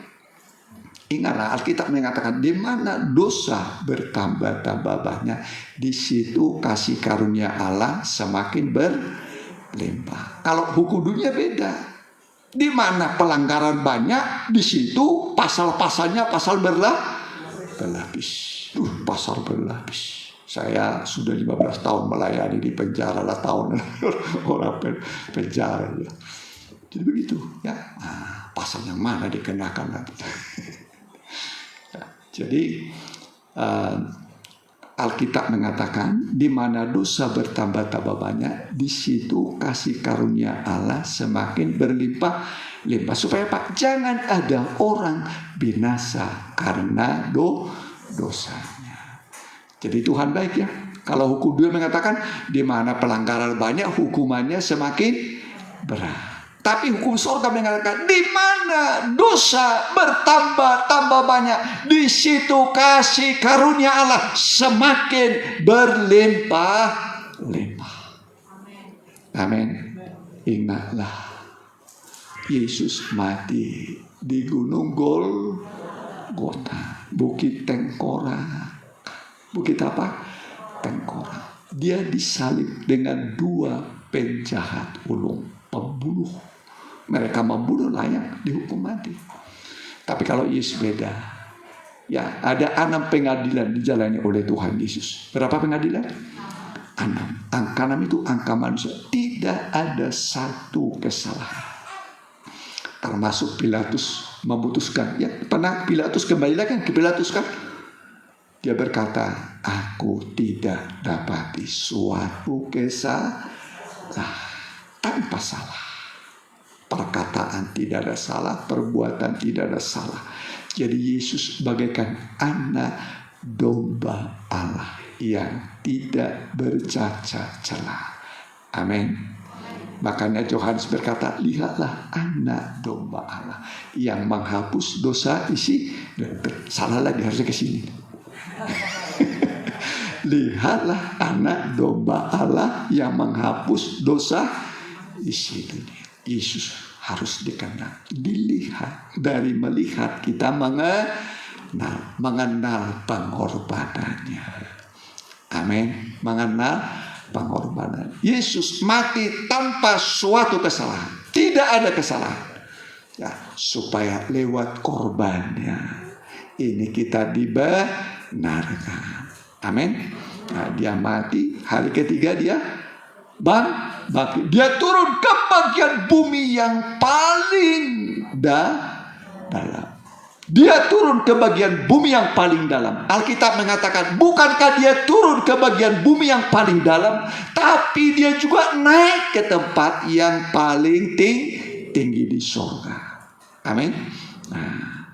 Ingatlah, Alkitab mengatakan di mana dosa bertambah-tambah banyak, di situ kasih karunia Allah semakin berlimpah. Kalau hukum dunia beda. Di mana pelanggaran banyak, di situ pasal-pasalnya pasal berlapis. Pasal berlapis. Saya sudah 15 tahun melayani di penjara lah tahun orang penjara ya. Jadi begitu ya. Pasal yang mana dikenakan nanti. Jadi Alkitab mengatakan di mana dosa bertambah-tambah banyak, di situ kasih karunia Allah semakin berlimpah-limpah. Supaya Pak, jangan ada orang binasa karena dosanya. Jadi Tuhan baik ya. Kalau hukum dia mengatakan di mana pelanggaran banyak, hukumannya semakin berat. Tapi hukum surga mengatakan di mana dosa bertambah-tambah banyak, di situ kasih karunia Allah semakin berlimpah-limpah. Amin. Ingatlah, Yesus mati di Gunung Golgota, Bukit Tengkorak. Bukit apa? Tengkorak. Dia disalib dengan 2 penjahat ulung, pembunuh. Mereka membunuh layak dihukum mati. Tapi kalau Yesus beda. Ya, ada 6 pengadilan dijalani oleh Tuhan Yesus. Berapa pengadilan? 6. Angka 6 itu angka manusia. Tidak ada satu kesalahan. Termasuk Pilatus memutuskan. Ya, pernah Pilatus kembali lagi ke Pilatus kan? Dia berkata, aku tidak dapati suatu kesalahan tanpa salah. Perkataan tidak ada salah, perbuatan tidak ada salah. Jadi Yesus bagaikan anak domba Allah yang tidak bercacat celah. Amin. Makanya Yohanes berkata, lihatlah anak domba Allah yang menghapus dosa isi. Salah lagi, harusnya ke sini. Lihatlah anak domba Allah yang menghapus dosa isi dunia. Yesus harus dikenal, dilihat. Dari melihat kita mengenal pengorbanannya. Amin. Mengenal pengorbanan. Yesus mati tanpa suatu kesalahan. Tidak ada kesalahan. Ya, supaya lewat korbannya ini kita dibenarkan. Amin. Nah, dia mati, hari ketiga dia bangkit. Dia turun ke bagian bumi yang paling dalam. Dia turun ke bagian bumi yang paling dalam. Alkitab mengatakan, bukankah dia turun ke bagian bumi yang paling dalam, tapi dia juga naik ke tempat yang paling tinggi di surga. Amin. Nah,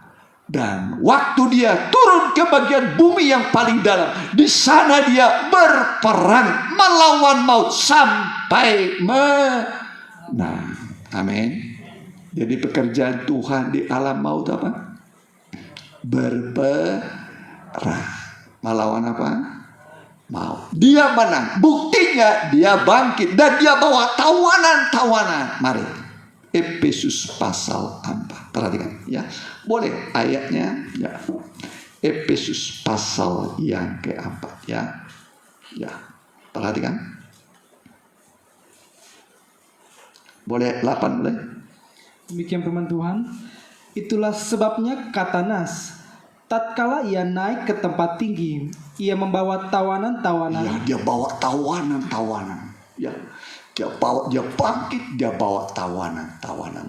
dan waktu dia turun ke bagian bumi yang paling dalam, di sana dia berperang melawan maut sampai menang. Amin. Jadi pekerjaan Tuhan di alam maut apa? Berperang melawan apa? Maut. Dia menang. Buktinya dia bangkit dan dia bawa tawanan-tawanan. Mari. Efesus pasal 4. Perhatikan ya. Boleh ayatnya ya. Efesus pasal yang keempat ya. Ya. Perhatikan. Boleh 8 boleh. Demikian firman Tuhan. Itulah sebabnya kata Nas, tatkala ia naik ke tempat tinggi, ia membawa tawanan-tawanan. Ya, dia bawa tawanan-tawanan. Ya. Dia bangkit, dia bawa tawanan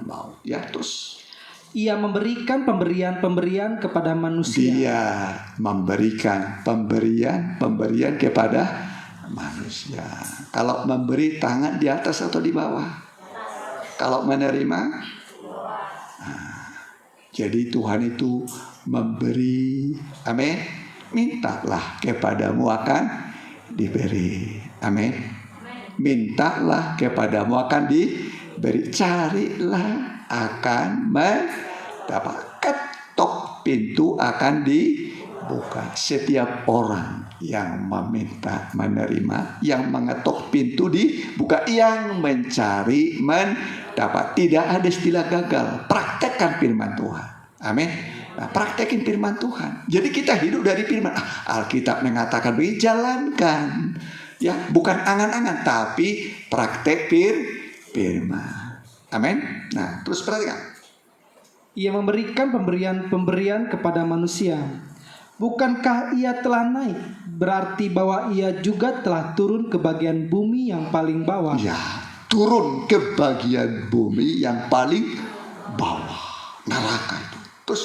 maut. Ya, terus ia memberikan pemberian kepada manusia. Dia memberikan pemberian kepada manusia. Kalau memberi, tangan di atas atau di bawah? Kalau menerima, jadi Tuhan itu memberi. Amin. Mintalah kepadamu akan diberi. Amin. Mintalah kepadamu akan diberi. Carilah akan mendapat. Ketok pintu akan dibuka. Setiap orang yang meminta menerima, yang mengetok pintu dibuka, yang mencari mendapat. Tidak ada istilah gagal. Praktekkan firman Tuhan. Amin. Nah, praktekin firman Tuhan. Jadi kita hidup dari firman. Alkitab mengatakan begini, jalankan. Ya, bukan angan-angan, tapi praktek firman. Amin. Nah, terus perhatikan. Ia memberikan pemberian kepada manusia. Bukankah ia telah naik? Berarti bahwa ia juga telah turun ke bagian bumi yang paling bawah. Ya, turun ke bagian bumi yang paling bawah, neraka itu. Terus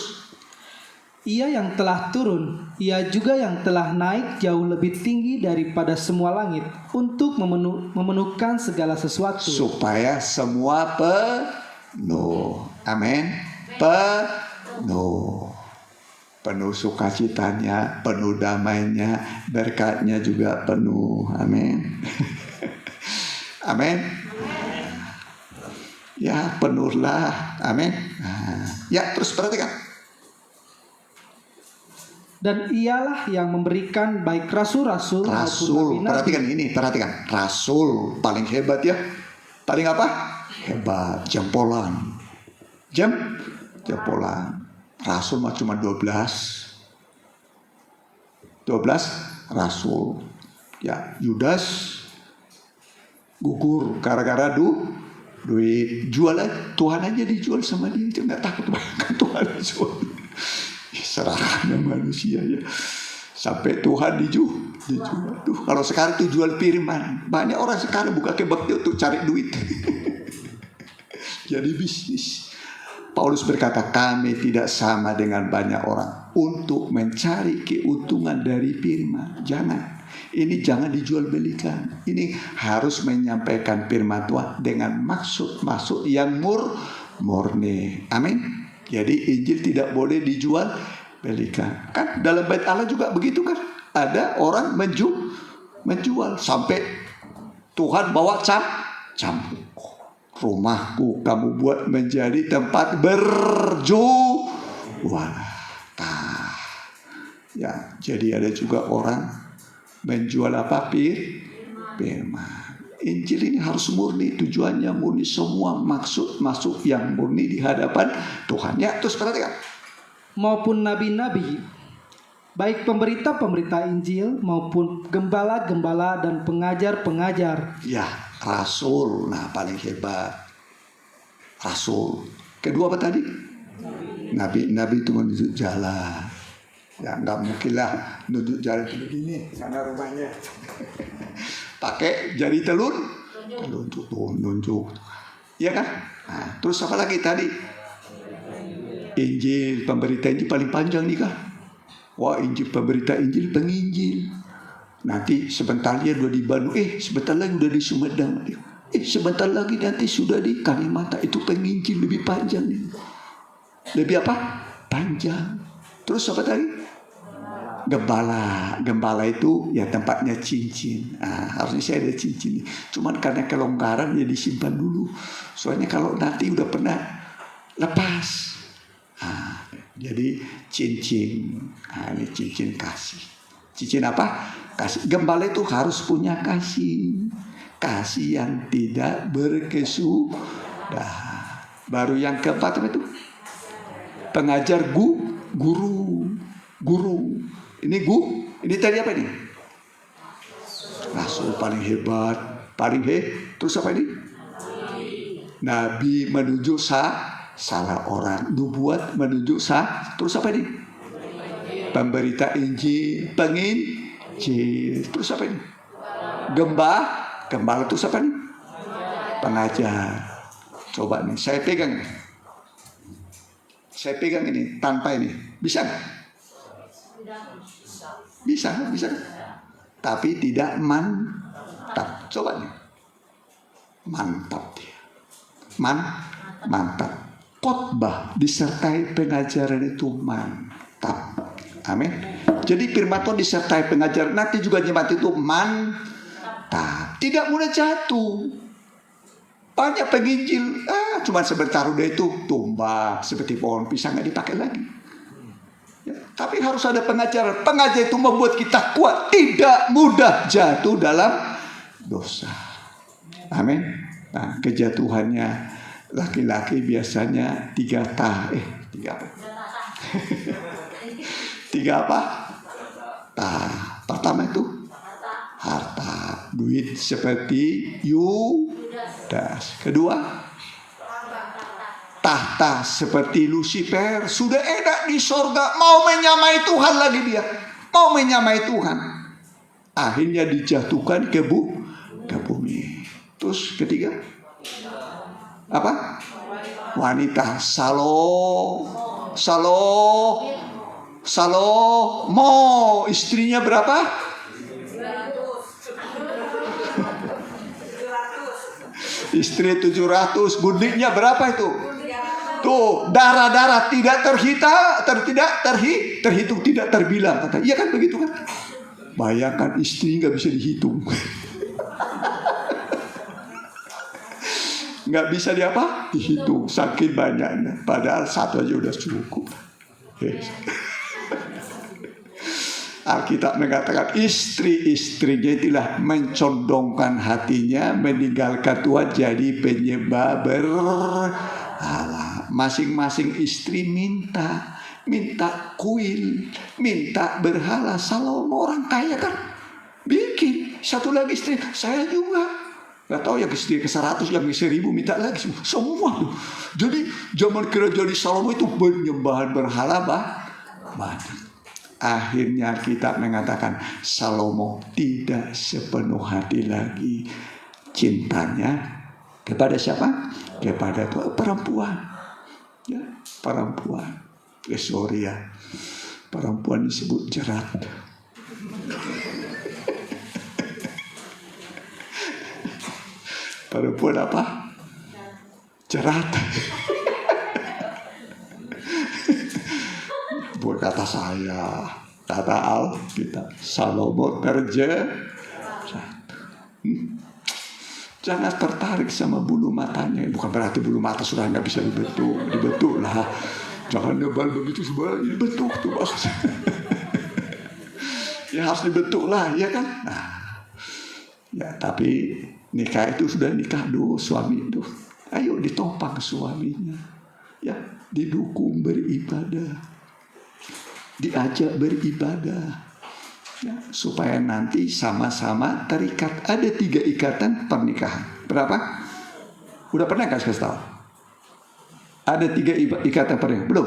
Ia yang telah turun, ia juga yang telah naik jauh lebih tinggi daripada semua langit untuk memenuhkan segala sesuatu. supaya semua penuh. Amin. Penuh sukacitanya, penuh damainya, berkatnya juga penuh. Amin. Amin. Ya, penuhlah. Amin. Nah, ya, terus perhatikan. Dan ialah yang memberikan baik rasul-rasul Rasul, maupun nabi-nabi. perhatikan. Rasul paling hebat ya. Paling apa? Hebat, jempolan. Jempolan. Rasul mah cuma 12 rasul. Ya, Yudas gugur gara-gara duit. Jual aja, Tuhan aja dijual sama dia. Dia nggak takut bahkan Tuhan dijual. Serahnya manusia ya. Sampai Tuhan dijual. Duh, kalau sekarang tuh jual firman. Banyak orang sekarang buka kebakti untuk cari duit. Jadi bisnis. Paulus berkata, kami tidak sama dengan banyak orang untuk mencari keuntungan dari firman. Jangan. Ini jangan dijual belikan. Ini harus menyampaikan firman Tuhan dengan maksud yang murni. Amin. Jadi Injil tidak boleh dijual belikan. Kan dalam bait Allah juga begitu kan. Ada orang menjual sampai Tuhan bawa cambuk. Rumahku kamu buat menjadi tempat berjualan. Ya, jadi ada juga orang menjual apa? Firman. Injil ini harus murni, tujuannya murni, semua maksud yang murni di hadapan Tuhan. Ya, terus perhatikan. Maupun nabi-nabi, baik pemberita-pemberita Injil maupun gembala-gembala dan pengajar-pengajar. Ya, rasul, nah paling hebat. Rasul. Kedua apa tadi? Nabi itu menunjuk jalan. Ya, nggak mungkin lah nunjuk jalan itu begini, sana rumahnya. Pakai jari telur, nunjuk. Iya kan? Nah, terus apa lagi tadi? Injil, pemberita Injil paling panjang nih kan? Wah, Injil, pemberita Injil, penginjil. Nanti sebentar dia udah di Bandung, sebentar lagi udah di Sumedang, sebentar lagi nanti sudah di Kalimantan. Itu penginjil lebih panjang nih. Lebih apa? Panjang. Terus apa tadi? Gembala itu ya tempatnya cincin. Harusnya saya ada cincin. Cuman karena kelonggaran ya disimpan dulu. Soalnya kalau nanti udah pernah lepas. Jadi cincin. Ini cincin kasih. Cincin apa? Kasih. Gembala itu harus punya kasih. Kasih yang tidak berkesudahan. Baru yang keempat apa itu? Pengajar guru. Ini tadi apa ini? Rasul paling hebat, terus apa ini? Nabi menuju salah orang, nubuat menuju terus apa ini? Pemberita Injil, penginjil, terus apa ini? Gembala terus apa ini? Pengajar. Coba nih, saya pegang ini tanpa ini, bisa nggak? Bisa. Tapi tidak mantap. Coba nih. Mantap dia. Mantap. Khotbah disertai pengajaran itu mantap. Amin. Jadi firman Tuhan disertai pengajaran, nanti juga jemaat itu mantap. Tidak mudah jatuh. Banyak penginjil, cuma sebentar udah itu tumbang seperti pohon pisang, nggak dipakai lagi. Ya, tapi harus ada pengajar. Pengajar itu membuat kita kuat, tidak mudah jatuh dalam dosa. Amin. Nah, kejatuhannya laki-laki biasanya 3 apa? 3 apa? Pertama itu harta, duit seperti Yudas. Kedua, tahta seperti Lucifer. Sudah enak di sorga, mau menyamai Tuhan lagi dia. Mau menyamai Tuhan. Akhirnya dijatuhkan ke bumi. Terus ketiga, Apa? Wanita. Salomo. Istrinya berapa? 700. Istri 700. Gundiknya berapa itu? Tuh, darah-darah tidak terhitung, tidak terbilang. Kata, iya kan begitu kan? Bayangkan istri nggak bisa dihitung. Nggak bisa dihitung, sakit banyaknya. Padahal satu aja udah cukup. Alkitab mengatakan istri-istrinya itulah mencondongkan hatinya, meninggalkan Tuhan jadi penyembah berhala. Masing-masing istri minta kuil, minta berhala. Salomo orang kaya kan, bikin satu lagi istri, saya juga. Gak tahu yang istri ke-100, yang ke-1000 minta lagi semua tuh. Jadi zaman kerajaan Salomo itu penyembahan berhala banyak. Akhirnya kita mengatakan Salomo tidak sepenuh hati lagi cintanya kepada siapa? Kepada Tuhan. Perempuan. Ya, perempuan. Sorry ya. Perempuan disebut jerat. Perempuan apa? Jerat. Bukan kata saya, kata Alkitab. Salomo terjerat. Jangan tertarik sama bulu matanya. Bukan berarti bulu mata sudah nggak bisa dibentuk lah. Jangan nebal begitu sebenarnya, dibentuk tuh maksudnya. Ya harus dibentuk lah, ya kan? Nah, ya tapi nikah itu sudah nikah dulu suami itu. Ayo ditopang suaminya, ya didukung beribadah, diajak beribadah, ya, supaya nanti sama-sama terikat. Ada 3 ikatan pernikahan. Berapa? Udah pernah kasih tahu? Ada 3 ikatan pernikahan. Belum?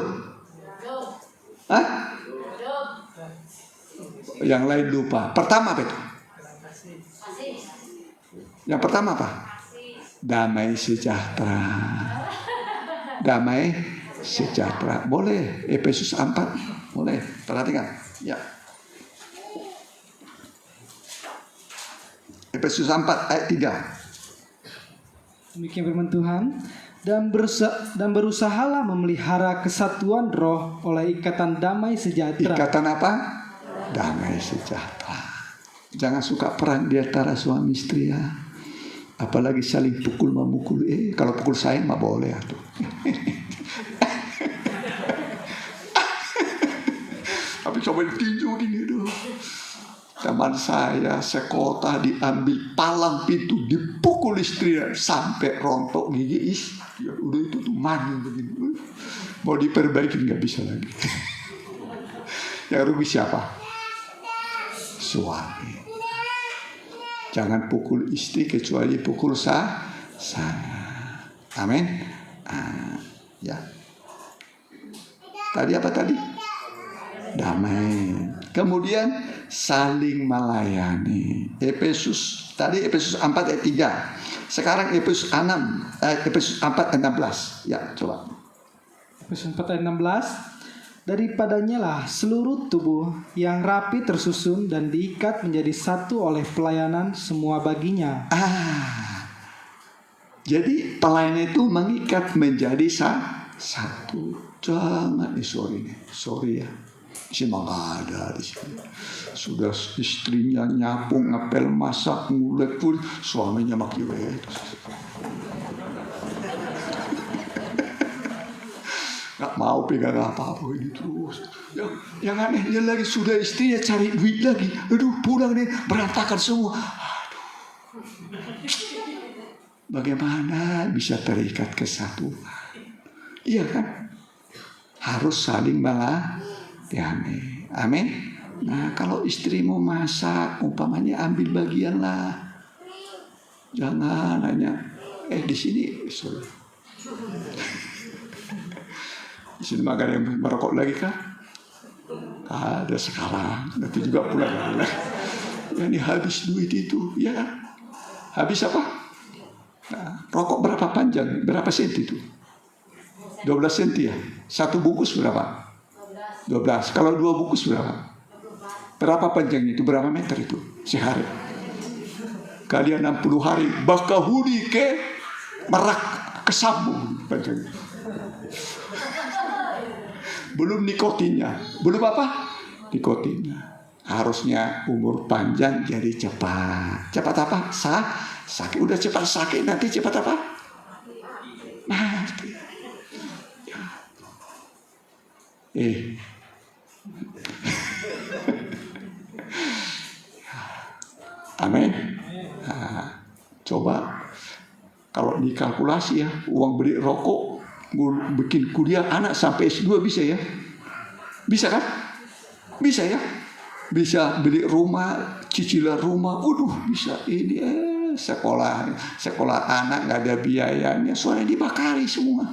Hah? Yang lain lupa. Pertama apa itu? Yang pertama apa? Damai sejahtera. Damai sejahtera. Boleh. Efesus 4. Boleh. Perhatikan. Ya. Efesus 4 ayat 3. Demikian firman Tuhan. Dan berusahalah memelihara kesatuan roh oleh ikatan damai sejahtera. Ikatan apa? Damai sejahtera. Jangan suka perang di antara suami istri ya. Apalagi saling pukul memukul. Kalau pukul saya mah boleh atuh. Tapi coba ditinju gini dong. Teman saya sekota diambil palang pintu, dipukul istrinya sampai rontok gigi. Ya udah itu tuh mani begini. Mau diperbaiki nggak bisa lagi. Yang rugi siapa? Suami. Jangan pukul istri kecuali pukul saya. Amin. Ya. Tadi apa tadi? Damai. Kemudian saling melayani. Efesus 4 ayat 3. Sekarang Efesus 4 ayat 16. Ya, coba. Efesus 4 ayat 16. Daripadanya lah seluruh tubuh yang rapi tersusun dan diikat menjadi satu oleh pelayanan semua baginya. Jadi pelayanan itu mengikat menjadi satu. Jangan sorry ya. Di sini nggak ada di sini. Sudah istrinya nyapu, ngepel, masak, ngulek pun suaminya maki nggak mau pegang apa-apa ini terus. Yang anehnya lagi sudah istrinya cari duit lagi. Aduh pulang nih berantakan semua. Aduh. Bagaimana bisa terikat kesatuan? Iya kan? Harus saling melayani. Amin. Nah kalau istri mau masak, umpamanya ambil bagian lah. Jangan hanya di sini sorry. Di sini makan yang merokok lagi kah? Ada sekarang, nanti juga pulang. Ini habis duit itu, ya kan? Habis apa? Nah, Rokok berapa panjang? Berapa senti itu? 12 senti ya? Satu bungkus berapa? 12. Kalau 2 bungkus berapa? Berapa panjangnya itu? Berapa meter itu? Sehari. Kalian 60 hari. Bakahuni ke merak kesambung panjangnya. Belum nikotinnya. Belum apa? Nikotinnya. Harusnya umur panjang jadi cepat. Cepat apa? Sakit. Udah cepat sakit, nanti cepat apa? Mati. Ya. Amin. Nah, coba kalau dikalkulasi ya, uang beli rokok, bikin kuliah anak sampai S2 bisa ya? Bisa kan? Bisa ya? Bisa beli rumah, cicilan rumah, bisa ini sekolah anak nggak ada biayanya, soalnya dibakari semua,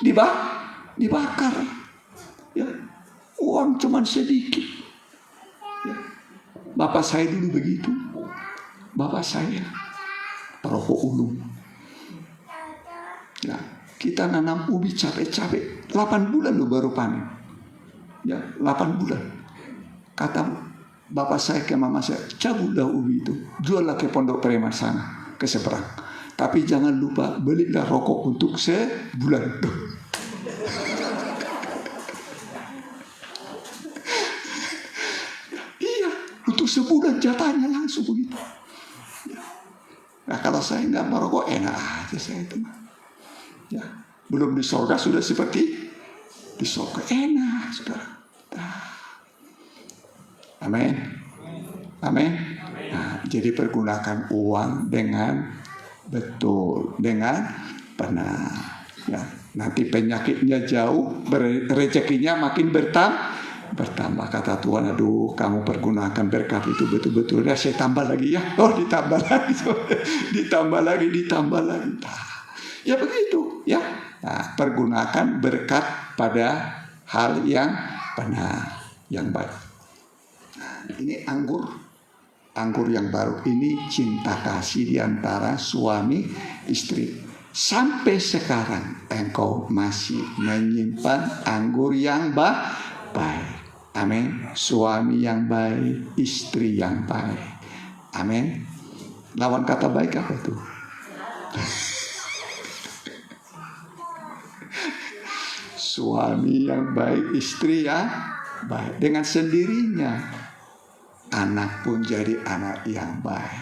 dibakar, ya uang cuman sedikit. Ya. Bapak saya dulu begitu, bapak saya perokok ulung. Ya, kita nanam ubi capek-capek, 8 bulan lo baru panen, ya 8 bulan. Kata bapak saya ke mama saya, cabutlah ubi itu, juallah ke pondok preman sana, ke seberang. Tapi jangan lupa belilah rokok untuk sebulan. Iya, untuk sebulan jatahnya langsung begitu. Nah kalau saya nggak merokok enak aja saya itu. Ya, belum di surga sudah seperti di surga, enak saudara. Amin. Amin. Nah, jadi pergunakan uang dengan betul, dengan benar. Ya, nanti penyakitnya jauh, rezekinya makin bertambah. Kata Tuhan, aduh, kamu pergunakan berkat itu betul-betul. Ya, saya tambah lagi ya. Oh, ditambah lagi, ditambah lagi. Nah, ya begitu, ya. Nah, pergunakan berkat pada hal yang benar, yang baik. Ini anggur yang baru ini cinta kasih di antara suami istri. Sampai sekarang engkau masih menyimpan anggur yang baik. Amin. Suami yang baik, istri yang baik. Amin. Lawan kata baik apa itu? Suami yang baik, istri yang baik. Dengan sendirinya anak pun jadi anak yang baik.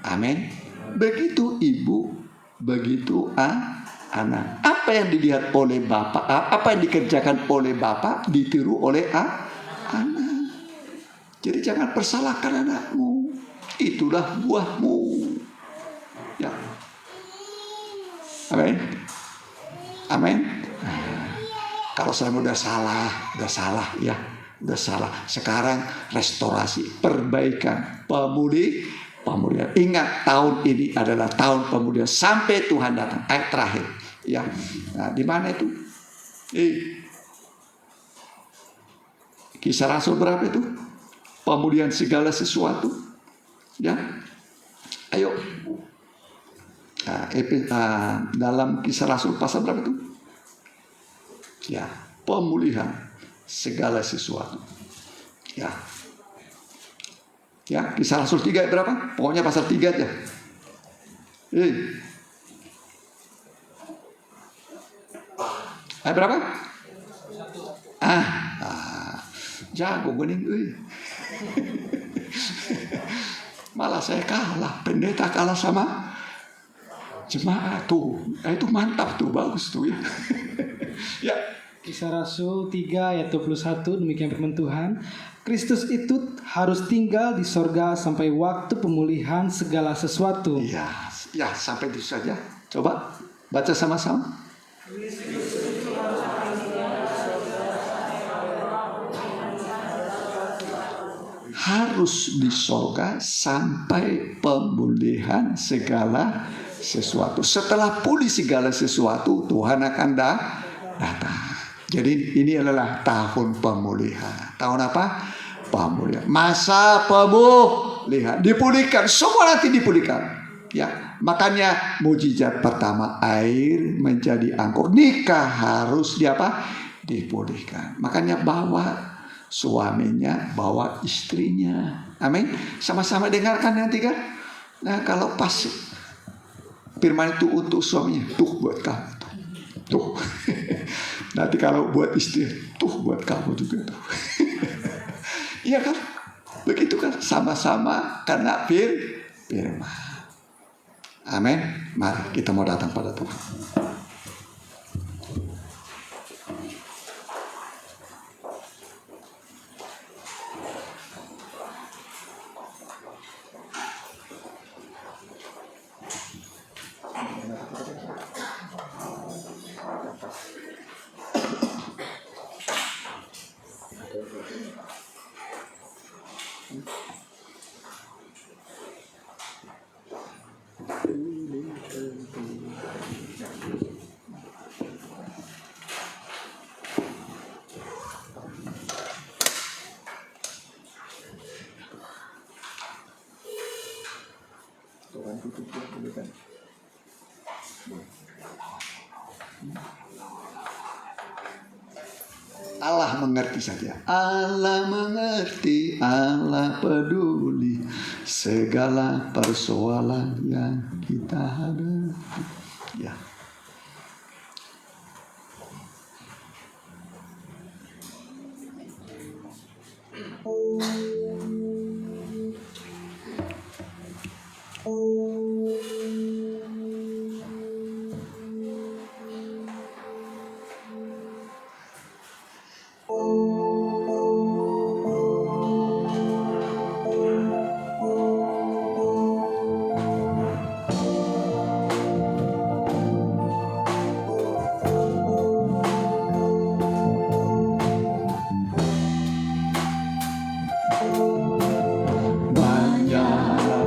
Amin. Begitu ibu, begitu anak. Apa yang dilihat oleh bapak, apa yang dikerjakan oleh bapak, ditiru oleh anak. Jadi jangan persalahkan anakmu. Itulah buahmu. Ya. Amin. Amin. Nah, kalau saya udah salah ya. Udah salah. Sekarang restorasi, perbaikan, pemulihan. Ingat tahun ini adalah tahun pemulihan sampai Tuhan datang. Ayat terakhir. Ya. Nah, di mana itu? Kisah Rasul berapa itu? Pemulihan segala sesuatu. Ya. Ayo. Nah, dalam Kisah Rasul pasal berapa itu? Ya, pemulihan segala sesuatu. Ya. Ya, Kisah Rasul 3 berapa? Pokoknya pasal 3 aja. Ayat berapa? Jago bening Malah saya kalah, pendeta kalah sama jemaat tuh. Itu mantap tuh, bagus tuh ya. Ya. Kisah Rasul 3 ayat 21, demikian firman Tuhan. Kristus itu harus tinggal di sorga sampai waktu pemulihan segala sesuatu. Ya sampai itu saja. Coba baca sama-sama. Harus di sorga sampai pemulihan segala sesuatu. Setelah pulih segala sesuatu, Tuhan akan datang. Jadi ini adalah tahun pemulihan. Tahun apa? Pemulihan. Masa pemulihan. Dipulihkan. Semua nanti dipulihkan. Ya, makanya mujizat pertama air menjadi anggur. Nikah harus dibolehkan. Makanya bawa suaminya, bawa istrinya. Amin. Sama-sama dengarkan nanti kan. Nah, kalau pas firman itu untuk suaminya, tuh buat kamu tuh. Nanti kalau buat istri, tuh buat kamu juga tuh. Iya kan? Begitu kan, sama-sama karena firman. Amin. Mari kita mau datang pada Tuhan. Allah mengerti saja. Allah mengerti, Allah peduli segala persoalan yang kita hadapi. Ya.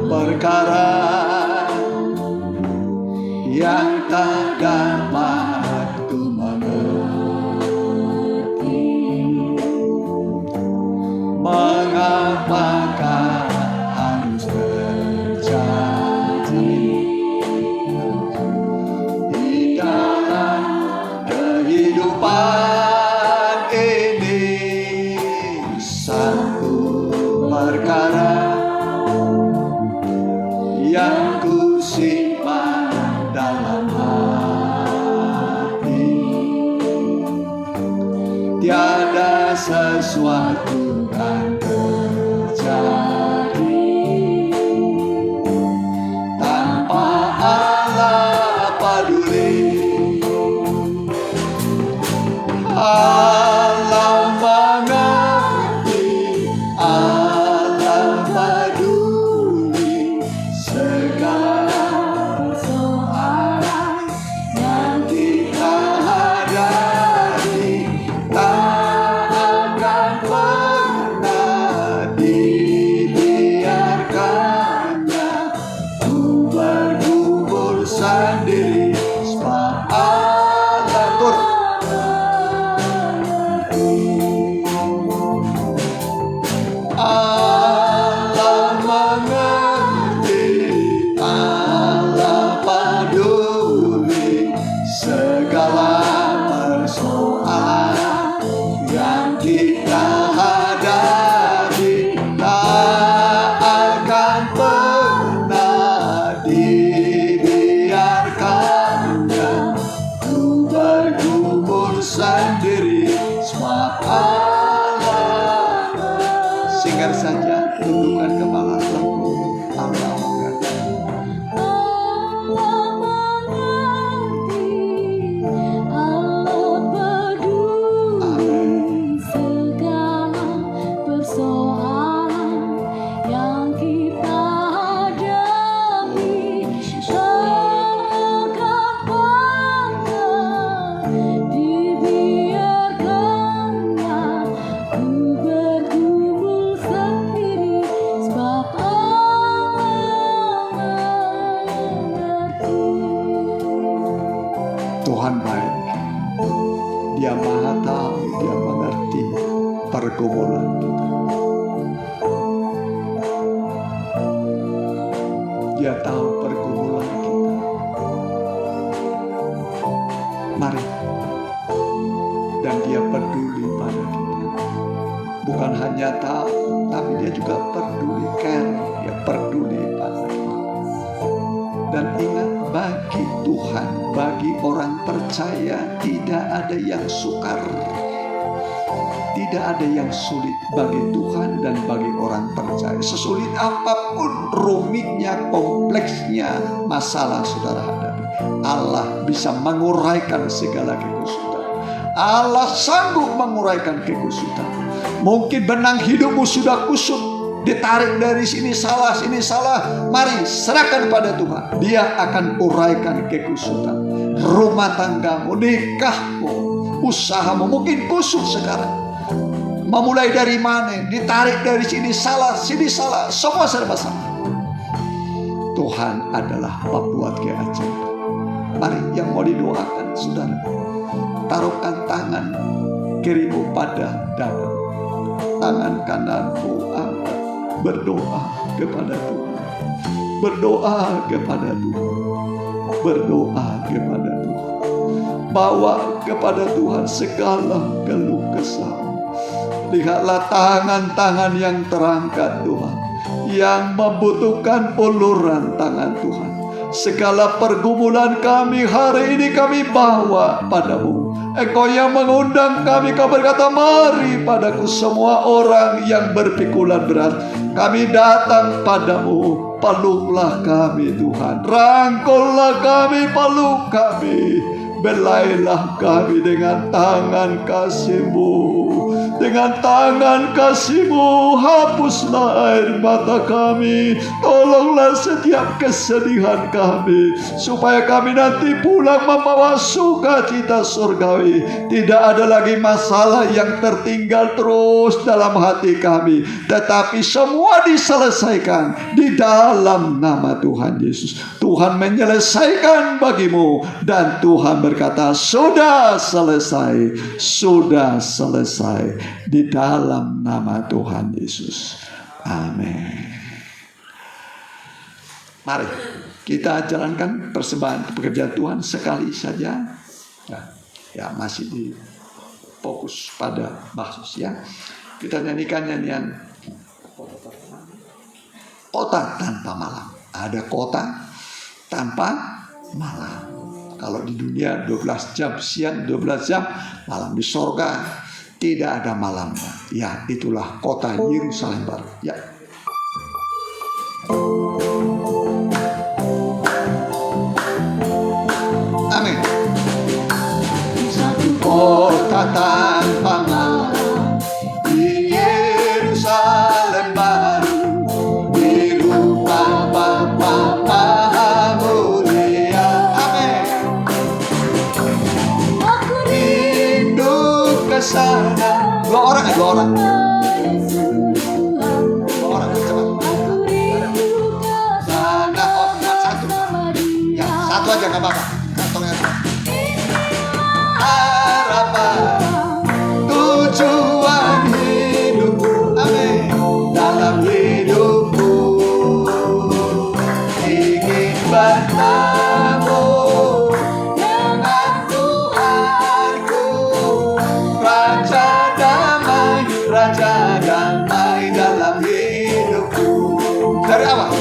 Perkara yang tak dapat ku mengerti, mengapakah harus terjadi di dalam kehidupan ini. Satu perkara yang ku simpan dalam hati, tiada sesuatu kan terjadi tanpa Allah peduli. Allah mengerti, Allah peduli segala persoalan yang kita hadapi, tak akan pernah dibiarkannya ku bergumul sendiri, sebab Allah Allah mengerti, Allah peduli segala persoalan yang kita hadapi, tak akan pernah dibiarkannya ku bergumul sendiri, sebab Allah. Singkat saja, tundukkan kepala Tuhan. Allah mengerti. Allah mengerti, Allah peduli segala persoalan yang kita hadapi, tak akan pernah dibiarkannya ku bergumul sendiri, sebab Allah mengerti. Tuhan baik. Dia maha tahu, dia mengerti pergumulan kita. Dia tahu pergumulan hanya tahu, tapi dia juga peduli, care, dia peduli pada kita. Dan ingat, bagi Tuhan, bagi orang percaya tidak ada yang sukar, tidak ada yang sulit bagi Tuhan dan bagi orang percaya. Sesulit apapun rumitnya, kompleksnya masalah saudara hadapi, Allah bisa menguraikan segala kekusutan. Allah sanggup menguraikan kekusutan. Mungkin benang hidupmu sudah kusut, ditarik dari sini salah, mari serahkan pada Tuhan. Dia akan uraikan kekusutan. Rumah tanggamu, nikahmu, usahamu mungkin kusut sekarang. Memulai dari mana? Ditarik dari sini salah, semua serba salah. Tuhan adalah pembuat keajaiban. Mari yang mau didoakan, saudara, taruhkan tangan kirimu pada dada, tangan kananmu angkat, berdoa kepada Tuhan, berdoa kepada Tuhan, berdoa kepada Tuhan. Bawa kepada Tuhan segala keluh kesah. Lihatlah tangan-tangan yang terangkat Tuhan, yang membutuhkan uluran tangan Tuhan. Segala pergumulan kami hari ini kami bawa padamu. Engkau yang mengundang kami, kau berkata, mari padaku semua orang yang berpikulan berat. Kami datang padamu, peluklah kami Tuhan. Rangkullah kami, peluk kami. Belailah kami dengan tangan kasih-Mu. Dengan tangan kasih-Mu, hapuslah air mata kami. Tolonglah setiap kesedihan kami, supaya kami nanti pulang membawa sukacita surgawi. Tidak ada lagi masalah yang tertinggal terus dalam hati kami, tetapi semua diselesaikan di dalam nama Tuhan Yesus. Tuhan menyelesaikan bagimu, dan Tuhan berkata, sudah selesai, sudah selesai. Di dalam nama Tuhan Yesus. Amin. Mari kita jalankan persembahan pekerjaan Tuhan sekali saja. Ya, masih di fokus pada Basus ya. Kita nyanyikan nyanyian Kota Tanpa Malam. Ada kota tanpa malam. Kalau di dunia 12 jam siang, 12 jam malam. Di sorga tidak ada malamnya. Ya, itulah kota Yerusalem baru. Ya. Amin. Satu kota tanpa malam di Yerusalem baru, di rumah Bapa Maha Mulia. Amin. Aku rindu ke sana. Dua orang. Dua orang, cepat. Sana, cuma satu. Ya, satu aja nggak apa-apa. Kantongnya. Harapan, tujuan hidupku. Amin. Dalam hidupku ingin bertemu dengan Tuhanku, Raja damai dalam hidupku. Dari awal.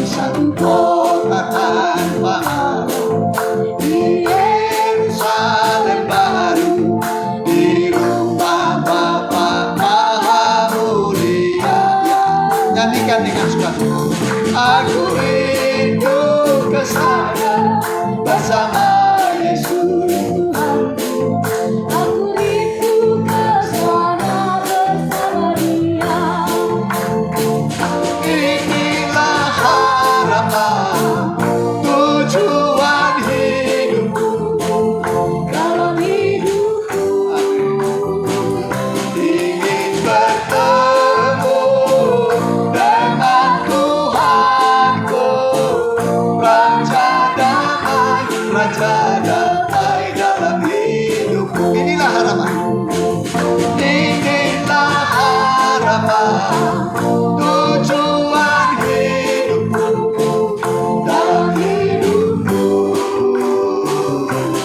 Satu kota tanpa malam di Yerusalem baru, di rumah Bapa Maha Mulia. Ya, nyanyikan dengan suka-suka. Aku rindu ke sana bersama Yesus.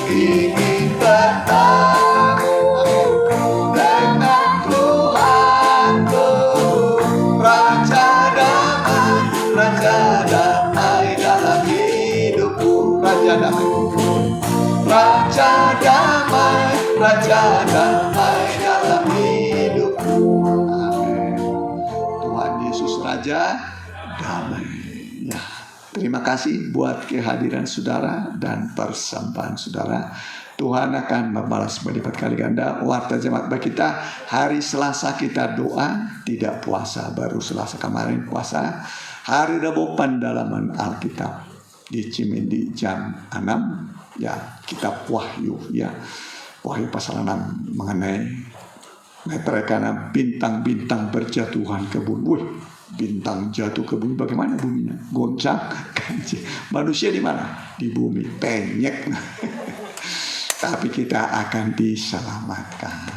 Ingin bertemu dengan Tuhan. Raja damai dalam hidupku. Amin. Tuhan Yesus Raja damai. Ya, terima kasih buat kehadiran saudara dan persembahan saudara. Tuhan akan membalas berlipat kali ganda. Warta jemaat bagi kita, hari Selasa kita doa, tidak puasa. Baru Selasa kemarin puasa. Hari Rabu pendalaman Alkitab di Cimindi jam 6. Ya, kitab Wahyu ya. Wahyu pasal 6 mengenai meteraikan bintang-bintang berjatuhan ke bumi. Wih, bintang jatuh ke bumi, bagaimana buminya? Goncang. Manusia di mana? Di bumi, penyek. Tapi kita akan diselamatkan.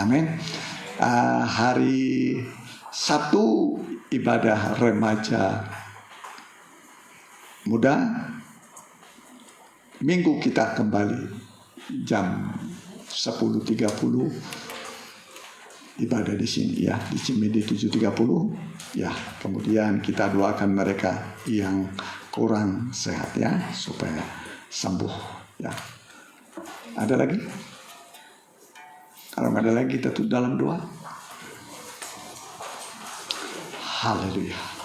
Amin. Hari Sabtu ibadah remaja muda. Minggu kita kembali jam 10.30 ibadah di sini ya, di Cimindi 7.30 ya. Kemudian kita doakan mereka yang kurang sehat ya, supaya sembuh ya. Ada lagi? Kalau nggak ada lagi, kita tutup dalam doa. Haleluya.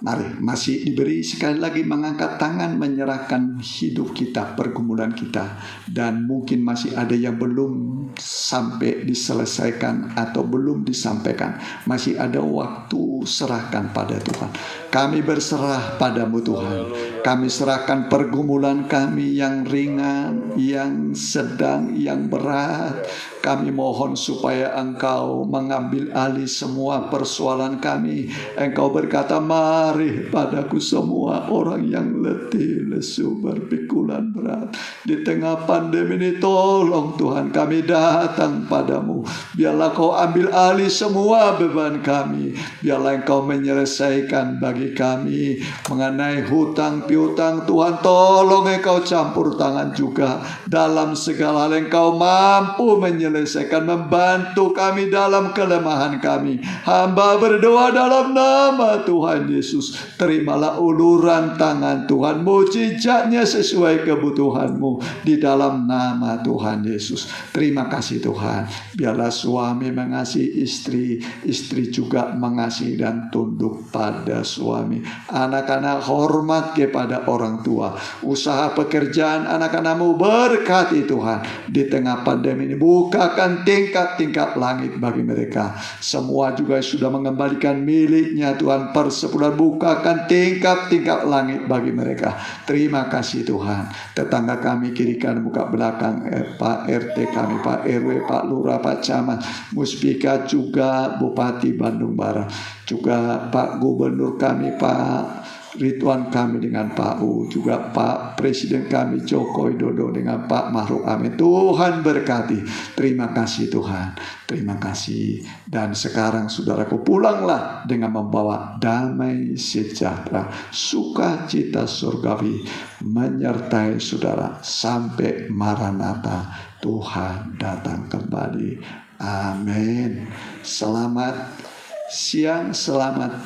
Mari, masih diberi sekali lagi mengangkat tangan, menyerahkan hidup kita, pergumulan kita. Dan mungkin masih ada yang belum sampai diselesaikan atau belum disampaikan. Masih ada waktu, serahkan pada Tuhan. Kami berserah padamu Tuhan. Kami serahkan pergumulan kami yang ringan, yang sedang, yang berat. Kami mohon supaya Engkau mengambil alih semua persoalan kami. Engkau berkata, mari padaku semua orang yang letih, lesu, berpikulan berat. Di tengah pandemi ini tolong Tuhan, kami datang padamu. Biarlah Kau ambil alih semua beban kami. Biarlah Engkau menyelesaikan bagi kami mengenai hutang piutang. Tuhan, tolong Engkau campur tangan juga dalam segala hal. Engkau mampu menyelesaikan, membantu kami dalam kelemahan kami. Hamba berdoa dalam nama Tuhan Yesus. Terimalah uluran tangan Tuhan, mujizatnya sesuai kebutuhanmu di dalam nama Tuhan Yesus. Terima kasih Tuhan. Biarlah suami mengasihi istri, istri juga mengasihi dan tunduk pada suami. Anak-anak hormat kepada orang tua. Usaha pekerjaan anak-anakmu berkati Tuhan. Di tengah pandemi ini bukakan tingkat-tingkat langit bagi mereka. Semua juga sudah mengembalikan miliknya Tuhan. Persepuluhan bukakan tingkat-tingkat langit bagi mereka. Terima kasih Tuhan. Tetangga kami kiri kanan buka belakang, Pak RT kami, Pak RW, Pak Lurah, Pak Camat, Muspika juga Bupati Bandung Barat, juga Pak Gubernur kami, Pak Ridwan kami dengan Pak U, juga Pak Presiden kami Joko Widodo dengan Pak Maruf Amin. Tuhan berkati. Terima kasih Tuhan. Terima kasih. Dan sekarang saudaraku, pulanglah dengan membawa damai sejahtera, sukacita surgawi menyertai saudara sampai Maranatha, Tuhan datang kembali. Amin. Selamat siang, selamat